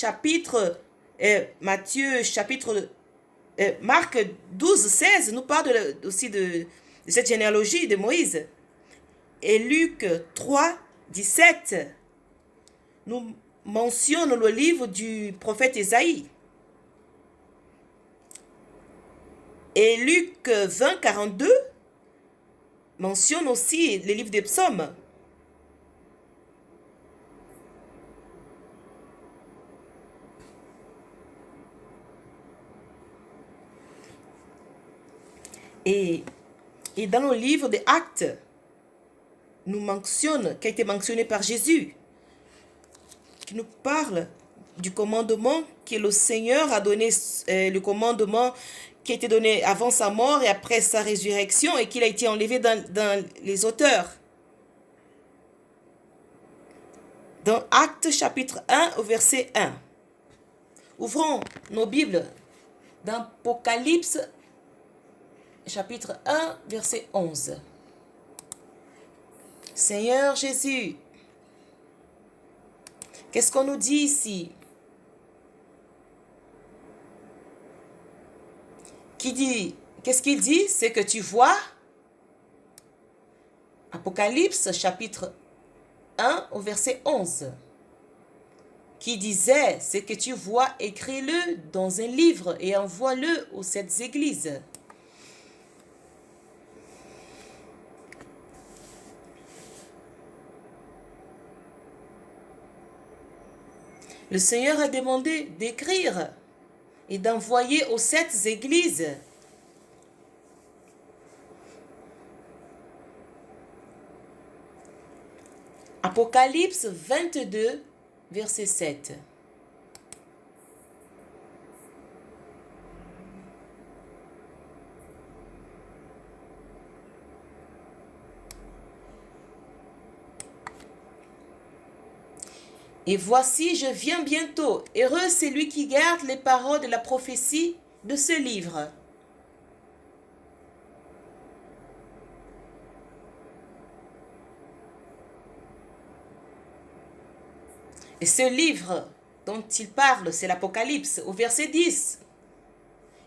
Marc 12, 16, nous parle aussi de cette généalogie de Moïse. Et Luc 3, 17, nous mentionne le livre du prophète Ésaïe. Et Luc 20, 42 mentionne aussi le livre des psaumes. Et dans le livre des Actes, qui a été mentionné par Jésus, qui nous parle du commandement que le Seigneur a donné, le commandement qui a été donné avant sa mort et après sa résurrection et qu'il a été enlevé dans les auteurs. Dans Actes chapitre 1 au verset 1. Ouvrons nos Bibles dans Apocalypse chapitre 1 verset 11. Seigneur Jésus, qu'est-ce qu'on nous dit ici? Qu'est-ce qu'il dit? C'est que tu vois. Apocalypse chapitre 1 au verset 11. Qui disait, c'est que tu vois, écris-le dans un livre et envoie-le aux 7 églises. Le Seigneur a demandé d'écrire et d'envoyer aux 7 églises. Apocalypse 22, verset 7. Et voici, je viens bientôt. Heureux celui qui garde les paroles de la prophétie de ce livre. Et ce livre dont il parle, c'est l'Apocalypse, au verset 10.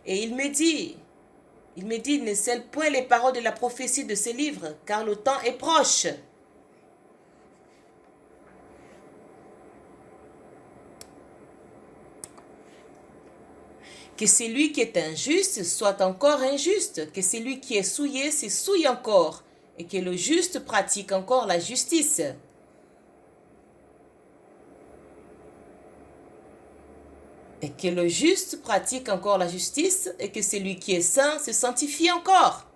Et il me dit, ne scelle point les paroles de la prophétie de ce livre, car le temps est proche. Que celui qui est injuste soit encore injuste, que celui qui est souillé se souille encore, et que le juste pratique encore la justice. Et que le juste pratique encore la justice, et que celui qui est saint se sanctifie encore.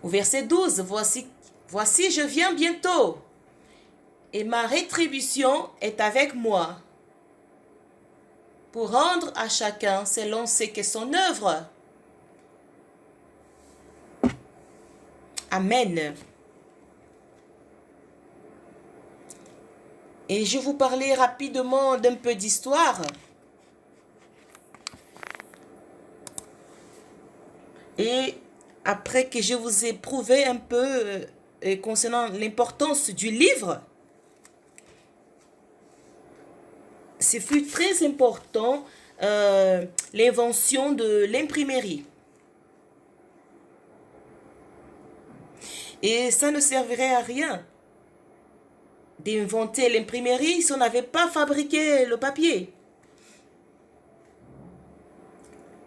Au verset 12, voici je viens bientôt. Et ma rétribution est avec moi, pour rendre à chacun selon ce qu'est son œuvre. Amen. Et je vais vous parler rapidement d'un peu d'histoire. Et après que je vous ai prouvé un peu concernant l'importance du livre, ce fut très important l'invention de l'imprimerie. Et ça ne servirait à rien d'inventer l'imprimerie si on n'avait pas fabriqué le papier.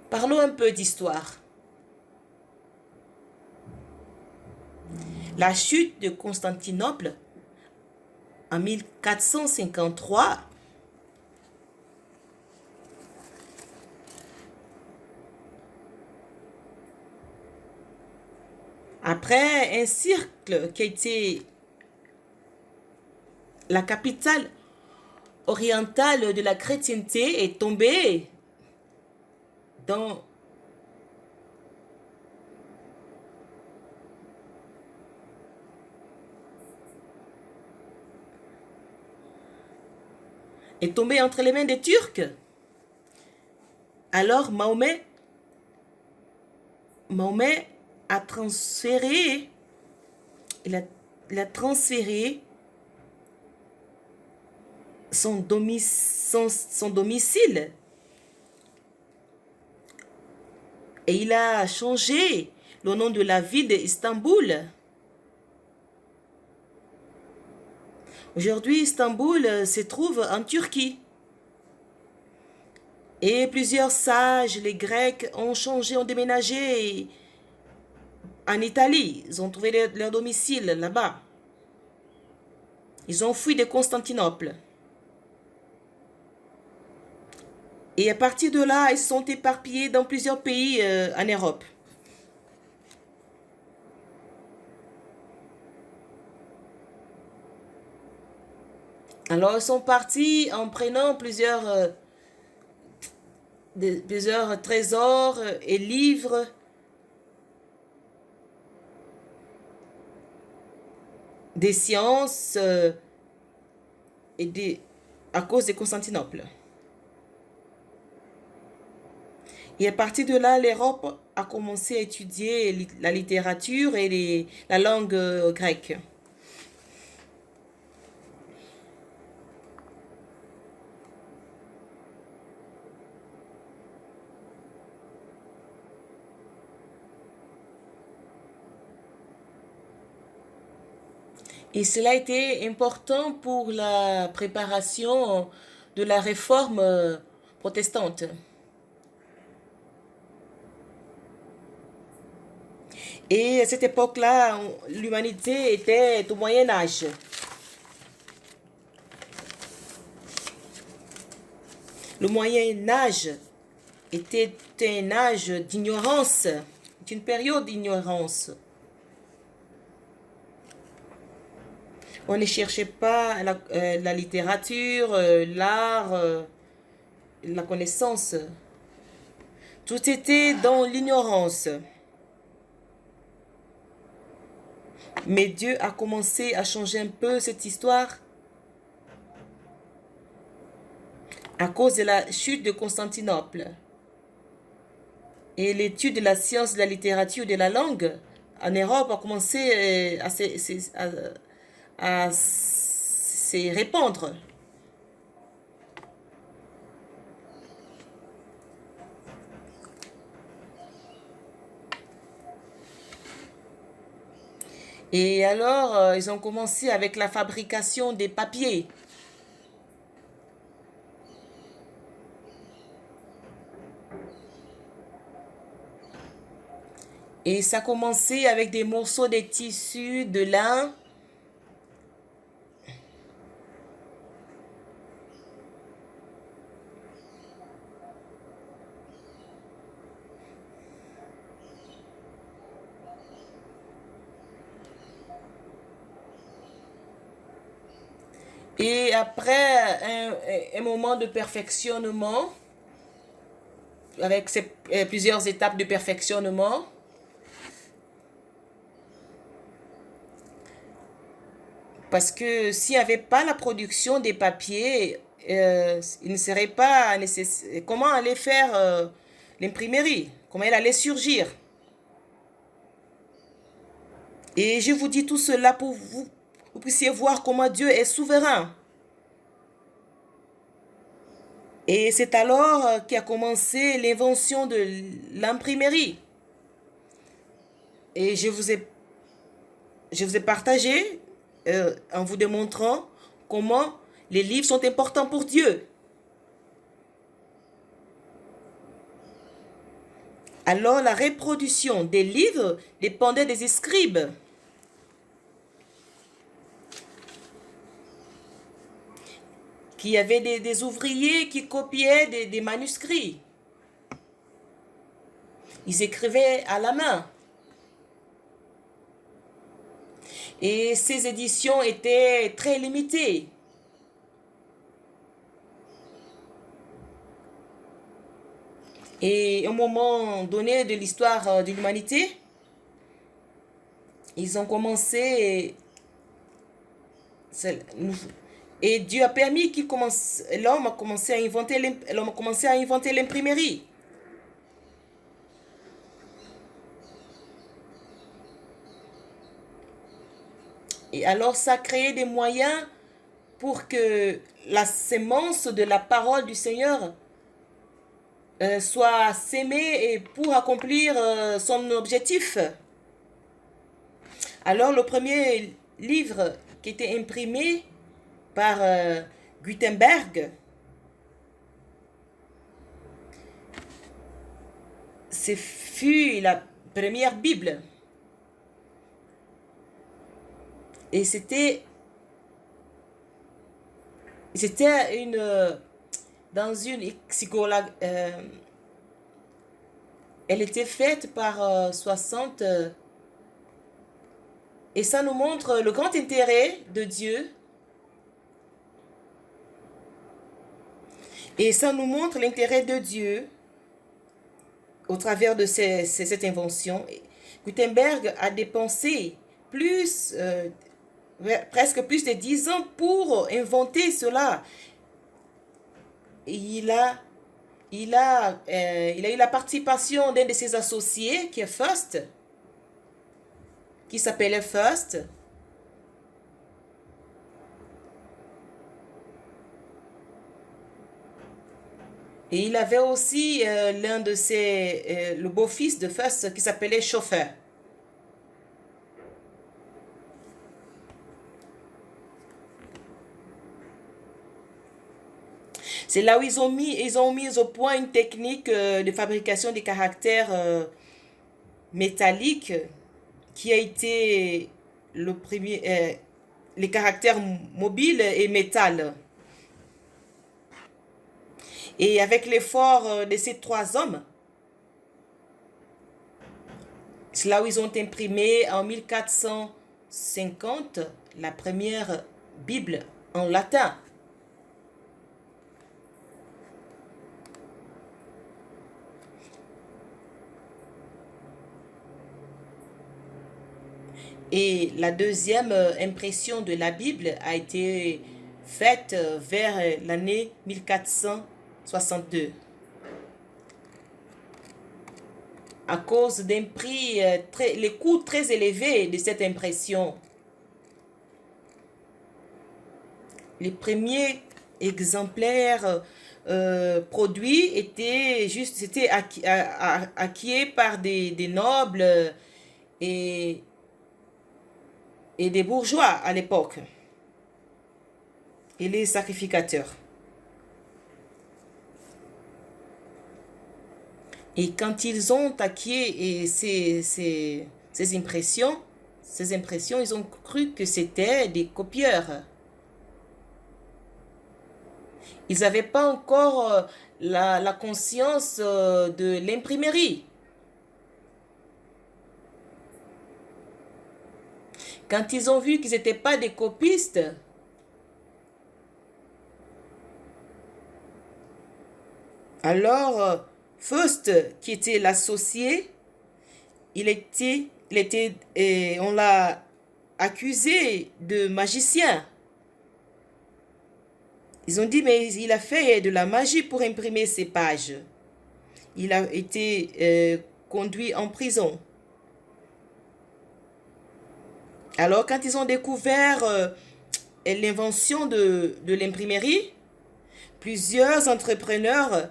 Parlons un peu d'histoire. La chute de Constantinople en 1453 après un cercle qui a été la capitale orientale de la chrétienté est tombée dans entre les mains des Turcs. Alors Mahomet a transféré, il a transféré son domicile et il a changé le nom de la ville d'Istanbul. Aujourd'hui, Istanbul se trouve en Turquie. Et plusieurs sages, les Grecs, ont changé, ont déménagé en Italie. Ils ont trouvé leur domicile là-bas. Ils ont fui de Constantinople. Et à partir de là, ils sont éparpillés dans plusieurs pays en Europe. Alors, ils sont partis en prenant plusieurs trésors et livres des sciences à cause de Constantinople. Et à partir de là, l'Europe a commencé à étudier la littérature et la langue grecque. Et cela a été important pour la préparation de la réforme protestante. Et à cette époque-là, l'humanité était au Moyen Âge. Le Moyen Âge était un âge d'ignorance, une période d'ignorance. On ne cherchait pas la littérature, l'art, la connaissance. Tout était dans l'ignorance. Mais Dieu a commencé à changer un peu cette histoire à cause de la chute de Constantinople. Et l'étude de la science, de la littérature, de la langue en Europe a commencé à se répandre. Et alors, ils ont commencé avec la fabrication des papiers. Et ça a commencé avec des morceaux de tissu, de lin. Et après un moment de perfectionnement, avec plusieurs étapes de perfectionnement, parce que s'il n'y avait pas la production des papiers, il ne serait pas nécessaire. Comment aller faire l'imprimerie? Comment elle allait surgir? Et je vous dis tout cela pour vous puissiez voir comment Dieu est souverain. Et c'est alors qu'a commencé l'invention de l'imprimerie. Et je vous ai partagé en vous démontrant comment les livres sont importants pour Dieu. Alors la reproduction des livres dépendait des scribes. Qui avaient des ouvriers qui copiaient des manuscrits. Ils écrivaient à la main. Et ces éditions étaient très limitées. Et à un moment donné de l'histoire de l'humanité, ils ont commencé, et Dieu a permis l'homme a commencé à inventer l'imprimerie. Et alors ça a créé des moyens pour que la sémence de la parole du Seigneur soit sémée et pour accomplir son objectif. Alors le premier livre qui était imprimé par Gutenberg, ce fut la première Bible. Et c'était dans une psychologue, elle était faite par 60 et ça nous montre le grand intérêt de Dieu. Et ça nous montre l'intérêt de Dieu au travers de cette invention. Gutenberg a dépensé presque plus de 10 ans pour inventer cela. Et il a eu la participation d'un de ses associés qui s'appelait First. Et il avait aussi le beau-fils de First qui s'appelait Chauffeur. C'est là où ils ont mis au point une technique de fabrication des caractères métalliques qui a été le premier, les caractères mobiles et métal. Et avec l'effort de ces 3 hommes, c'est là où ils ont imprimé en 1450 la première Bible en latin. Et la deuxième impression de la Bible a été faite vers l'année 1462. À cause d'un prix, les coûts très élevés de cette impression. Les premiers exemplaires produits c'était acquis par des nobles et des bourgeois à l'époque, et les sacrificateurs. Et quand ils ont acquis ces impressions, ils ont cru que c'était des copieurs. Ils n'avaient pas encore la conscience de l'imprimerie. Quand ils ont vu qu'ils n'étaient pas des copistes, alors Faust, qui était l'associé, on l'a accusé de magicien. Ils ont dit, mais il a fait de la magie pour imprimer ces pages. Il a été conduit en prison. Alors, quand ils ont découvert l'invention de l'imprimerie, Plusieurs entrepreneurs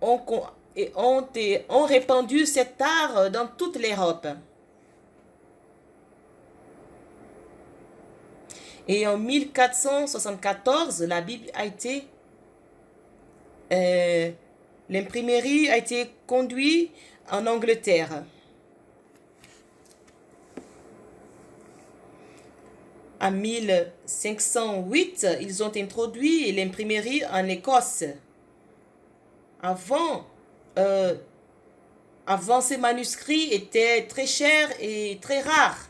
ont répandu cet art dans toute l'Europe. Et en 1474, la Bible a été... l'imprimerie a été conduite en Angleterre. En 1508, ils ont introduit l'imprimerie en Écosse. Avant, ces manuscrits étaient très chers et très rares.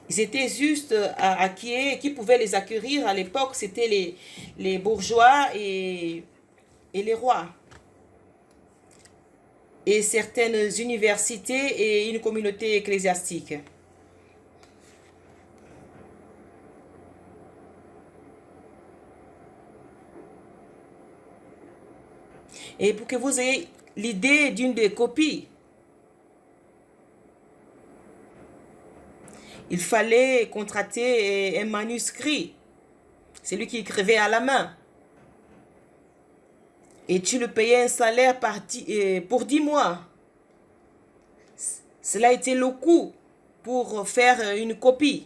Ils étaient juste qui pouvaient les acquérir à l'époque, c'était les bourgeois et les rois. Et certaines universités et une communauté ecclésiastique. Et pour que vous ayez l'idée d'une des copies, il fallait contracter un manuscrit. C'est lui qui écrivait à la main. Et tu le payais un salaire pour 10 mois. Cela a été le coût pour faire une copie.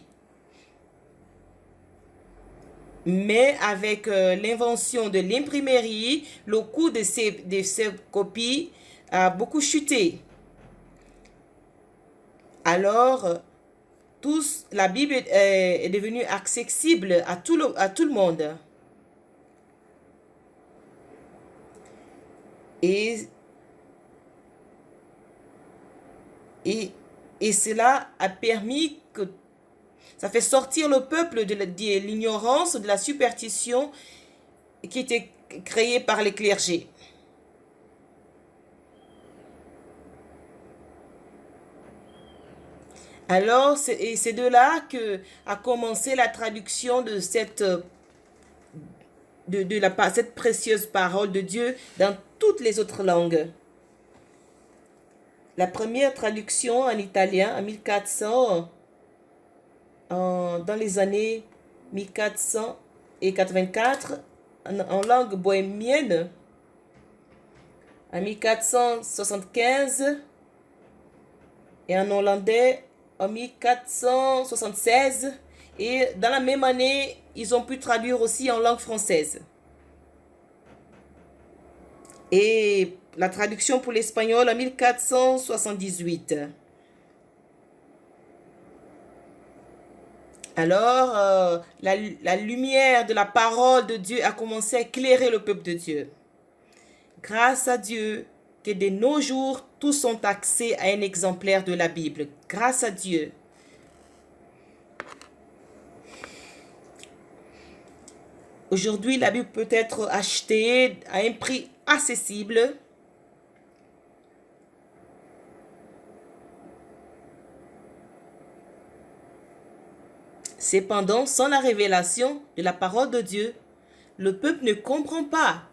Mais avec l'invention de l'imprimerie, le coût de ces copies a beaucoup chuté. Alors, la Bible est devenue accessible à tout le monde. Et cela a permis que ça fait sortir le peuple de l'ignorance, de la superstition qui était créée par les clergés. Alors, c'est de là que a commencé la traduction de cette précieuse parole de Dieu dans toutes les autres langues. La première traduction en italien en 1400, dans les années 1484, en langue bohémienne, en 1475, et en hollandais en 1476. Et dans la même année, ils ont pu traduire aussi en langue française. Et la traduction pour l'espagnol en 1478. Alors, la lumière de la parole de Dieu a commencé à éclairer le peuple de Dieu. Grâce à Dieu que de nos jours, tous ont accès à un exemplaire de la Bible. Grâce à Dieu. Aujourd'hui, la Bible peut être achetée à un prix accessible. Cependant, sans la révélation de la parole de Dieu, le peuple ne comprend pas.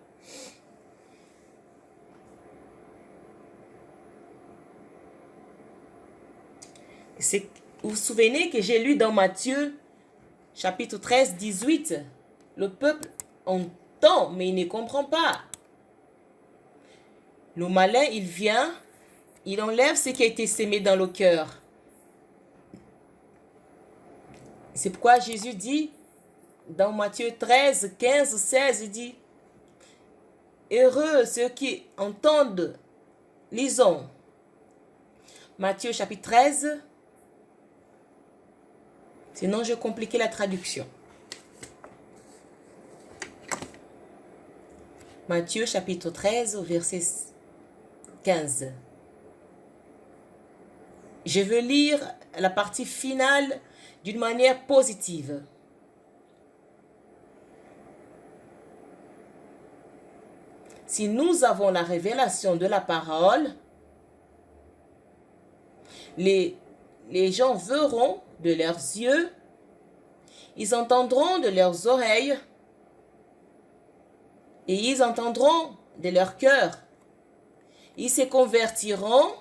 Vous vous souvenez que j'ai lu dans Matthieu, chapitre 13, 18, le peuple entend, mais il ne comprend pas. Le malin, il vient, il enlève ce qui a été sémé dans le cœur. C'est pourquoi Jésus dit, dans Matthieu 13, 15, 16, il dit, heureux ceux qui entendent, lisons. Matthieu chapitre 13, sinon je vais compliquer la traduction. Matthieu chapitre 13, verset 15. Je veux lire la partie finale d'une manière positive. Si nous avons la révélation de la parole, les gens verront de leurs yeux, ils entendront de leurs oreilles et ils entendront de leur cœur. Ils se convertiront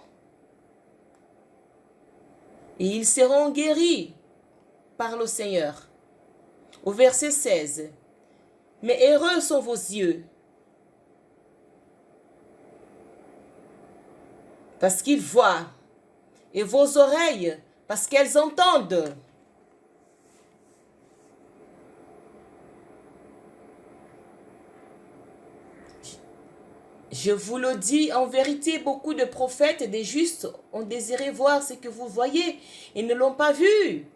et ils seront guéris par le Seigneur. Au verset 16. Mais heureux sont vos yeux, parce qu'ils voient, et vos oreilles, parce qu'elles entendent. Je vous le dis, en vérité, beaucoup de prophètes et des justes ont désiré voir ce que vous voyez et ne l'ont pas vu.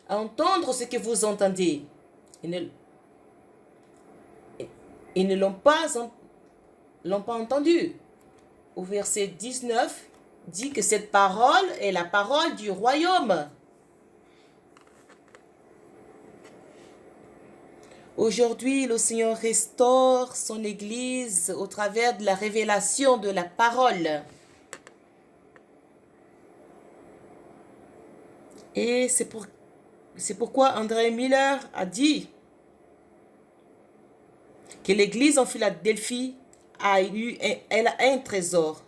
Entendre ce que vous entendez et ne l'ont pas entendu. Au verset 19, dit que cette parole est la parole du royaume. Aujourd'hui, le Seigneur restaure son Église au travers de la révélation de la parole. Et c'est pourquoi André Miller a dit que l'Église en Philadelphie elle a un trésor.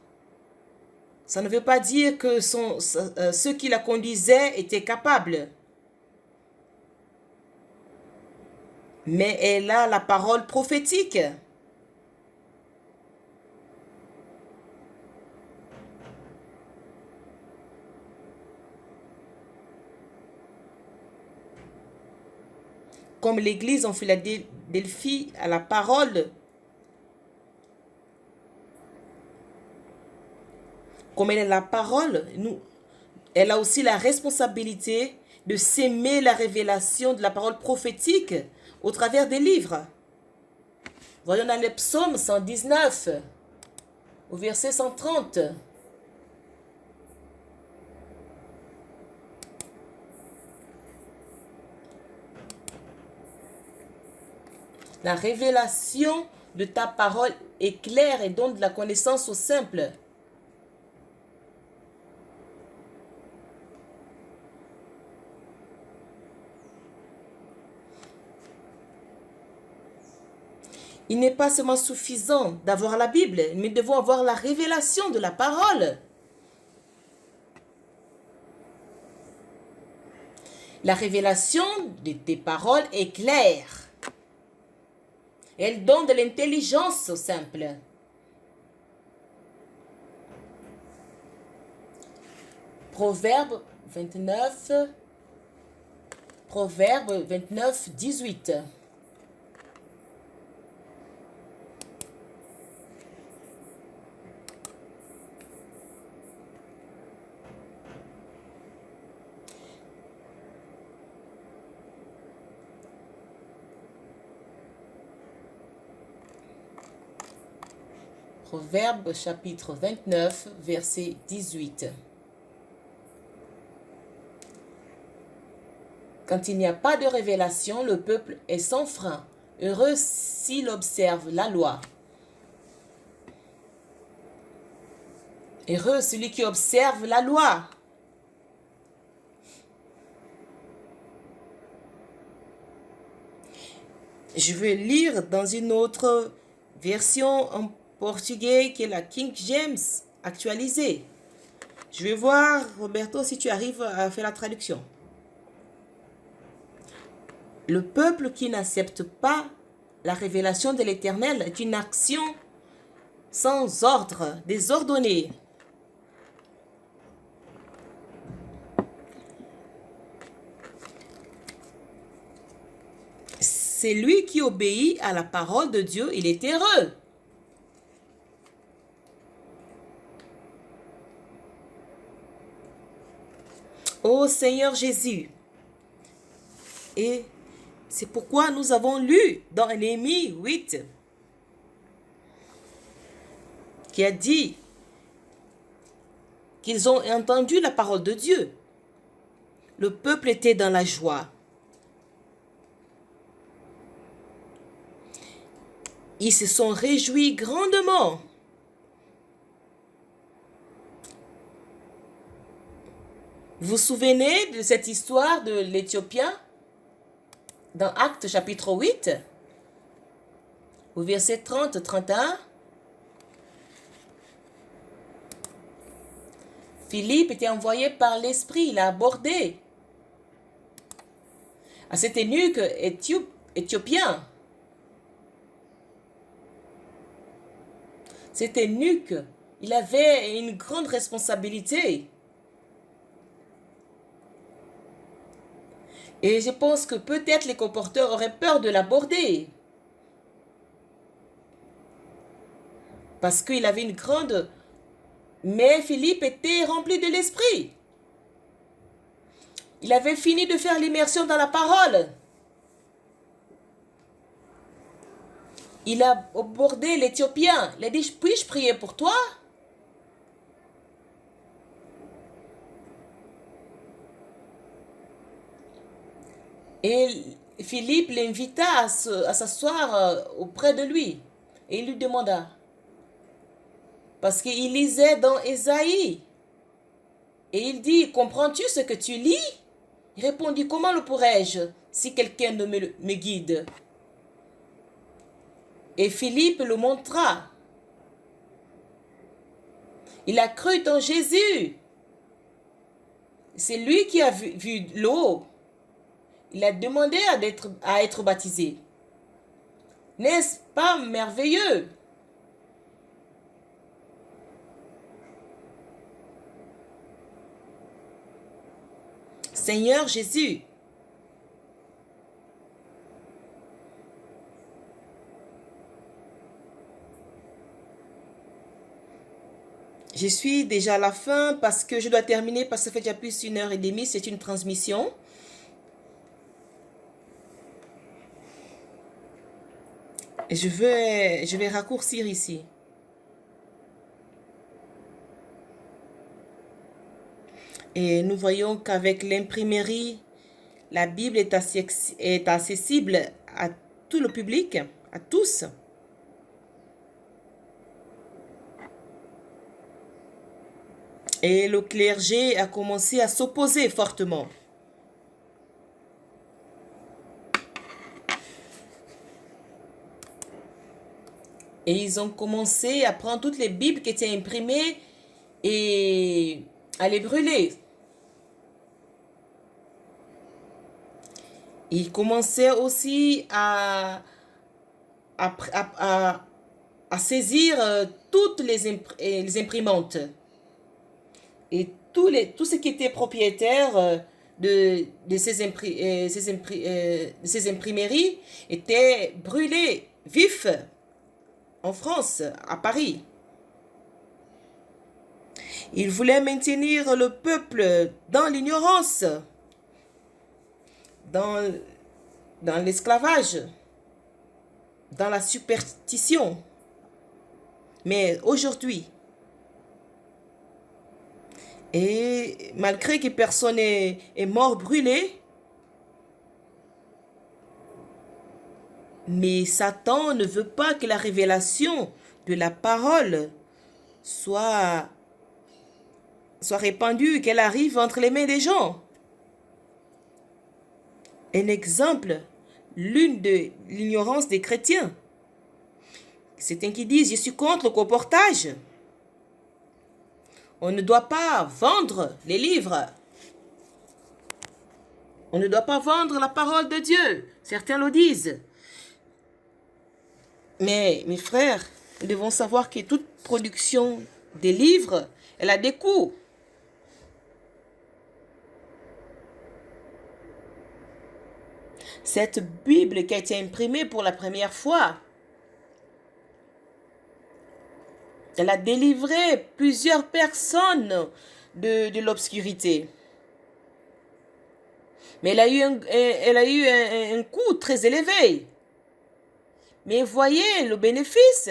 Ça ne veut pas dire que ceux qui la conduisaient étaient capables. Mais elle a la parole prophétique. Comme l'Église en Philadelphie a la parole, comme elle a la parole, elle a aussi la responsabilité de s'aimer la révélation de la parole prophétique au travers des livres. Voyons dans le psaume 119, au verset 130. La révélation de ta parole est claire et donne de la connaissance aux simples. Il n'est pas seulement suffisant d'avoir la Bible, mais nous devons avoir la révélation de la parole. La révélation de tes paroles est claire. Elle donne de l'intelligence aux simples. Proverbe 29, 18. Proverbe chapitre 29, verset 18. Quand il n'y a pas de révélation, le peuple est sans frein. Heureux s'il observe la loi. Heureux celui qui observe la loi. Je vais lire dans une autre version en portugais qui est la King James actualisée. Je vais voir, Roberto, si tu arrives à faire la traduction. Le peuple qui n'accepte pas la révélation de l'Éternel est une action sans ordre, désordonnée. C'est lui qui obéit à la parole de Dieu, il est heureux. Ô Seigneur Jésus. Et c'est pourquoi nous avons lu dans Néhémie 8 qui a dit qu'ils ont entendu la parole de Dieu. Le peuple était dans la joie. Ils se sont réjouis grandement. Vous vous souvenez de cette histoire de l'Éthiopien dans Actes chapitre 8, au verset 30-31. Philippe était envoyé par l'Esprit, il a abordé à cet eunuque éthiopien. Cet eunuque, il avait une grande responsabilité. Et je pense que peut-être les colporteurs auraient peur de l'aborder. Parce qu'il avait une grande... Mais Philippe était rempli de l'esprit. Il avait fini de faire l'immersion dans la parole. Il a abordé l'Éthiopien. Il a dit, puis-je prier pour toi? Et Philippe l'invita à s'asseoir auprès de lui. Et il lui demanda. Parce qu'il lisait dans Ésaïe. Et il dit, comprends-tu ce que tu lis? Il répondit, comment le pourrais-je si quelqu'un ne me guide? Et Philippe le montra. Il a cru en Jésus. C'est lui qui a vu l'eau. Il a demandé à être baptisé. N'est-ce pas merveilleux? Seigneur Jésus, je suis déjà à la fin parce que je dois terminer parce que ça fait déjà plus d'1h30, c'est une transmission. Et je vais raccourcir ici. Et nous voyons qu'avec l'imprimerie, la Bible est accessible à tout le public, à tous. Et le clergé a commencé à s'opposer fortement. Et ils ont commencé à prendre toutes les Bibles qui étaient imprimées et à les brûler. Ils commençaient aussi à saisir toutes les imprimantes. Et tout ce qui était propriétaire de ces imprimeries était brûlé vif en France, à Paris. Ils voulaient maintenir le peuple dans l'ignorance, dans l'esclavage, dans la superstition. Mais aujourd'hui, et malgré que personne est mort brûlé, mais Satan ne veut pas que la révélation de la parole soit répandue, qu'elle arrive entre les mains des gens. Un exemple, l'une de l'ignorance des chrétiens. Certains qui disent, je suis contre le colportage. On ne doit pas vendre les livres. On ne doit pas vendre la parole de Dieu. Certains le disent. Mais mes frères, nous devons savoir que toute production des livres, elle a des coûts. Cette Bible qui a été imprimée pour la première fois, elle a délivré plusieurs personnes de l'obscurité. Mais elle a eu un coût très élevé. Mais voyez le bénéfice.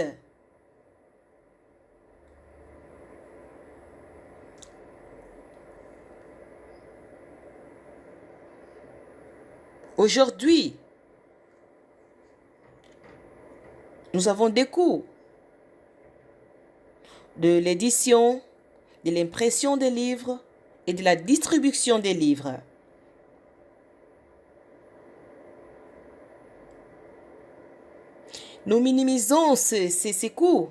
Aujourd'hui, nous avons des coûts de l'édition, de l'impression des livres et de la distribution des livres. Nous minimisons ces coûts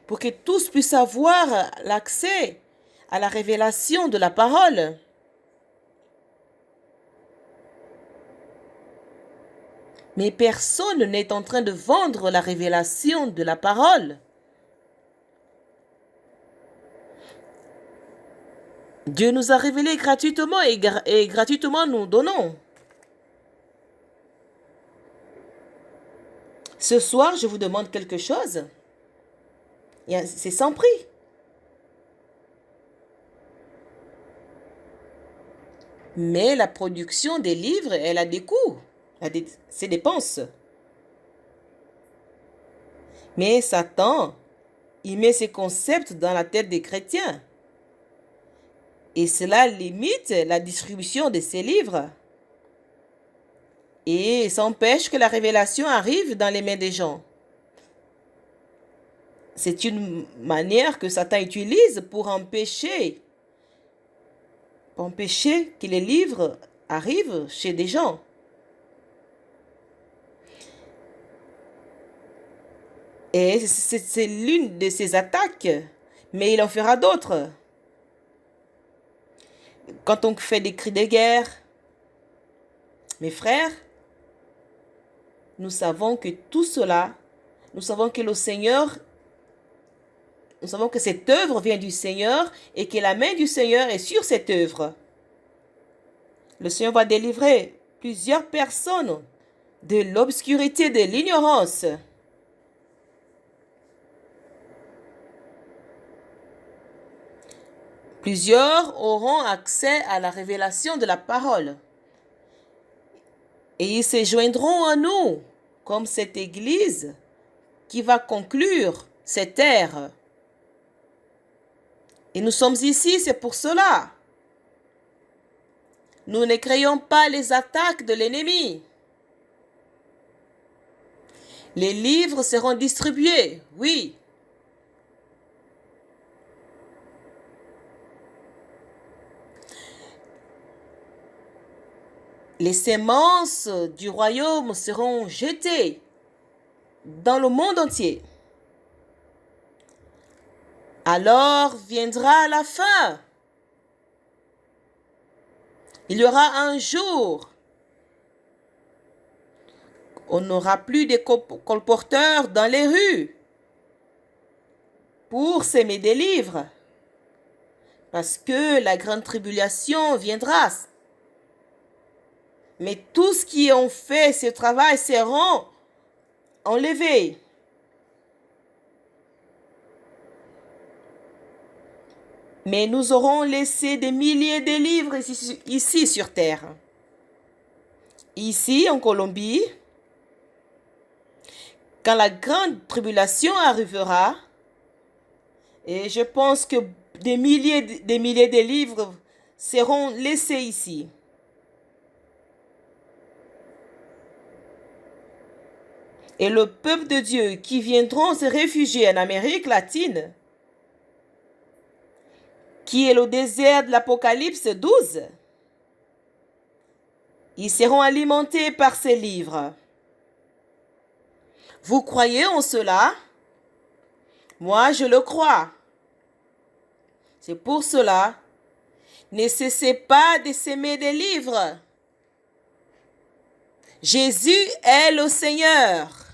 pour que tous puissent avoir l'accès à la révélation de la parole. Mais personne n'est en train de vendre la révélation de la parole. Dieu nous a révélé gratuitement et gratuitement nous donnons. Ce soir, je vous demande quelque chose. C'est sans prix. Mais la production des livres, elle a des coûts, ses dépenses. Mais Satan, il met ses concepts dans la tête des chrétiens. Et cela limite la distribution de ces livres. Et ça empêche que la révélation arrive dans les mains des gens. C'est une manière que Satan utilise pour empêcher que les livres arrivent chez des gens. Et c'est l'une de ses attaques, mais il en fera d'autres. Quand on fait des cris de guerre, mes frères, nous savons que tout cela, nous savons que le Seigneur, nous savons que cette œuvre vient du Seigneur et que la main du Seigneur est sur cette œuvre. Le Seigneur va délivrer plusieurs personnes de l'obscurité, de l'ignorance. Plusieurs auront accès à la révélation de la parole. Et ils se joindront à nous, comme cette Église qui va conclure cette ère. Et nous sommes ici, c'est pour cela. Nous ne craignons pas les attaques de l'ennemi. Les livres seront distribués, oui. Les semences du royaume seront jetées dans le monde entier. Alors viendra la fin. Il y aura un jour. On n'aura plus de colporteurs dans les rues pour s'aimer des livres. Parce que la grande tribulation viendra. Mais tous qui ont fait ce travail seront enlevés. Mais nous aurons laissé des milliers de livres ici sur terre. Ici, en Colombie, quand la grande tribulation arrivera, et je pense que des milliers de livres seront laissés ici. Et le peuple de Dieu qui viendront se réfugier en Amérique latine, qui est le désert de l'Apocalypse 12, ils seront alimentés par ces livres. Vous croyez en cela? Moi, je le crois. C'est pour cela, ne cessez pas de s'aimer des livres. Jésus est le Seigneur.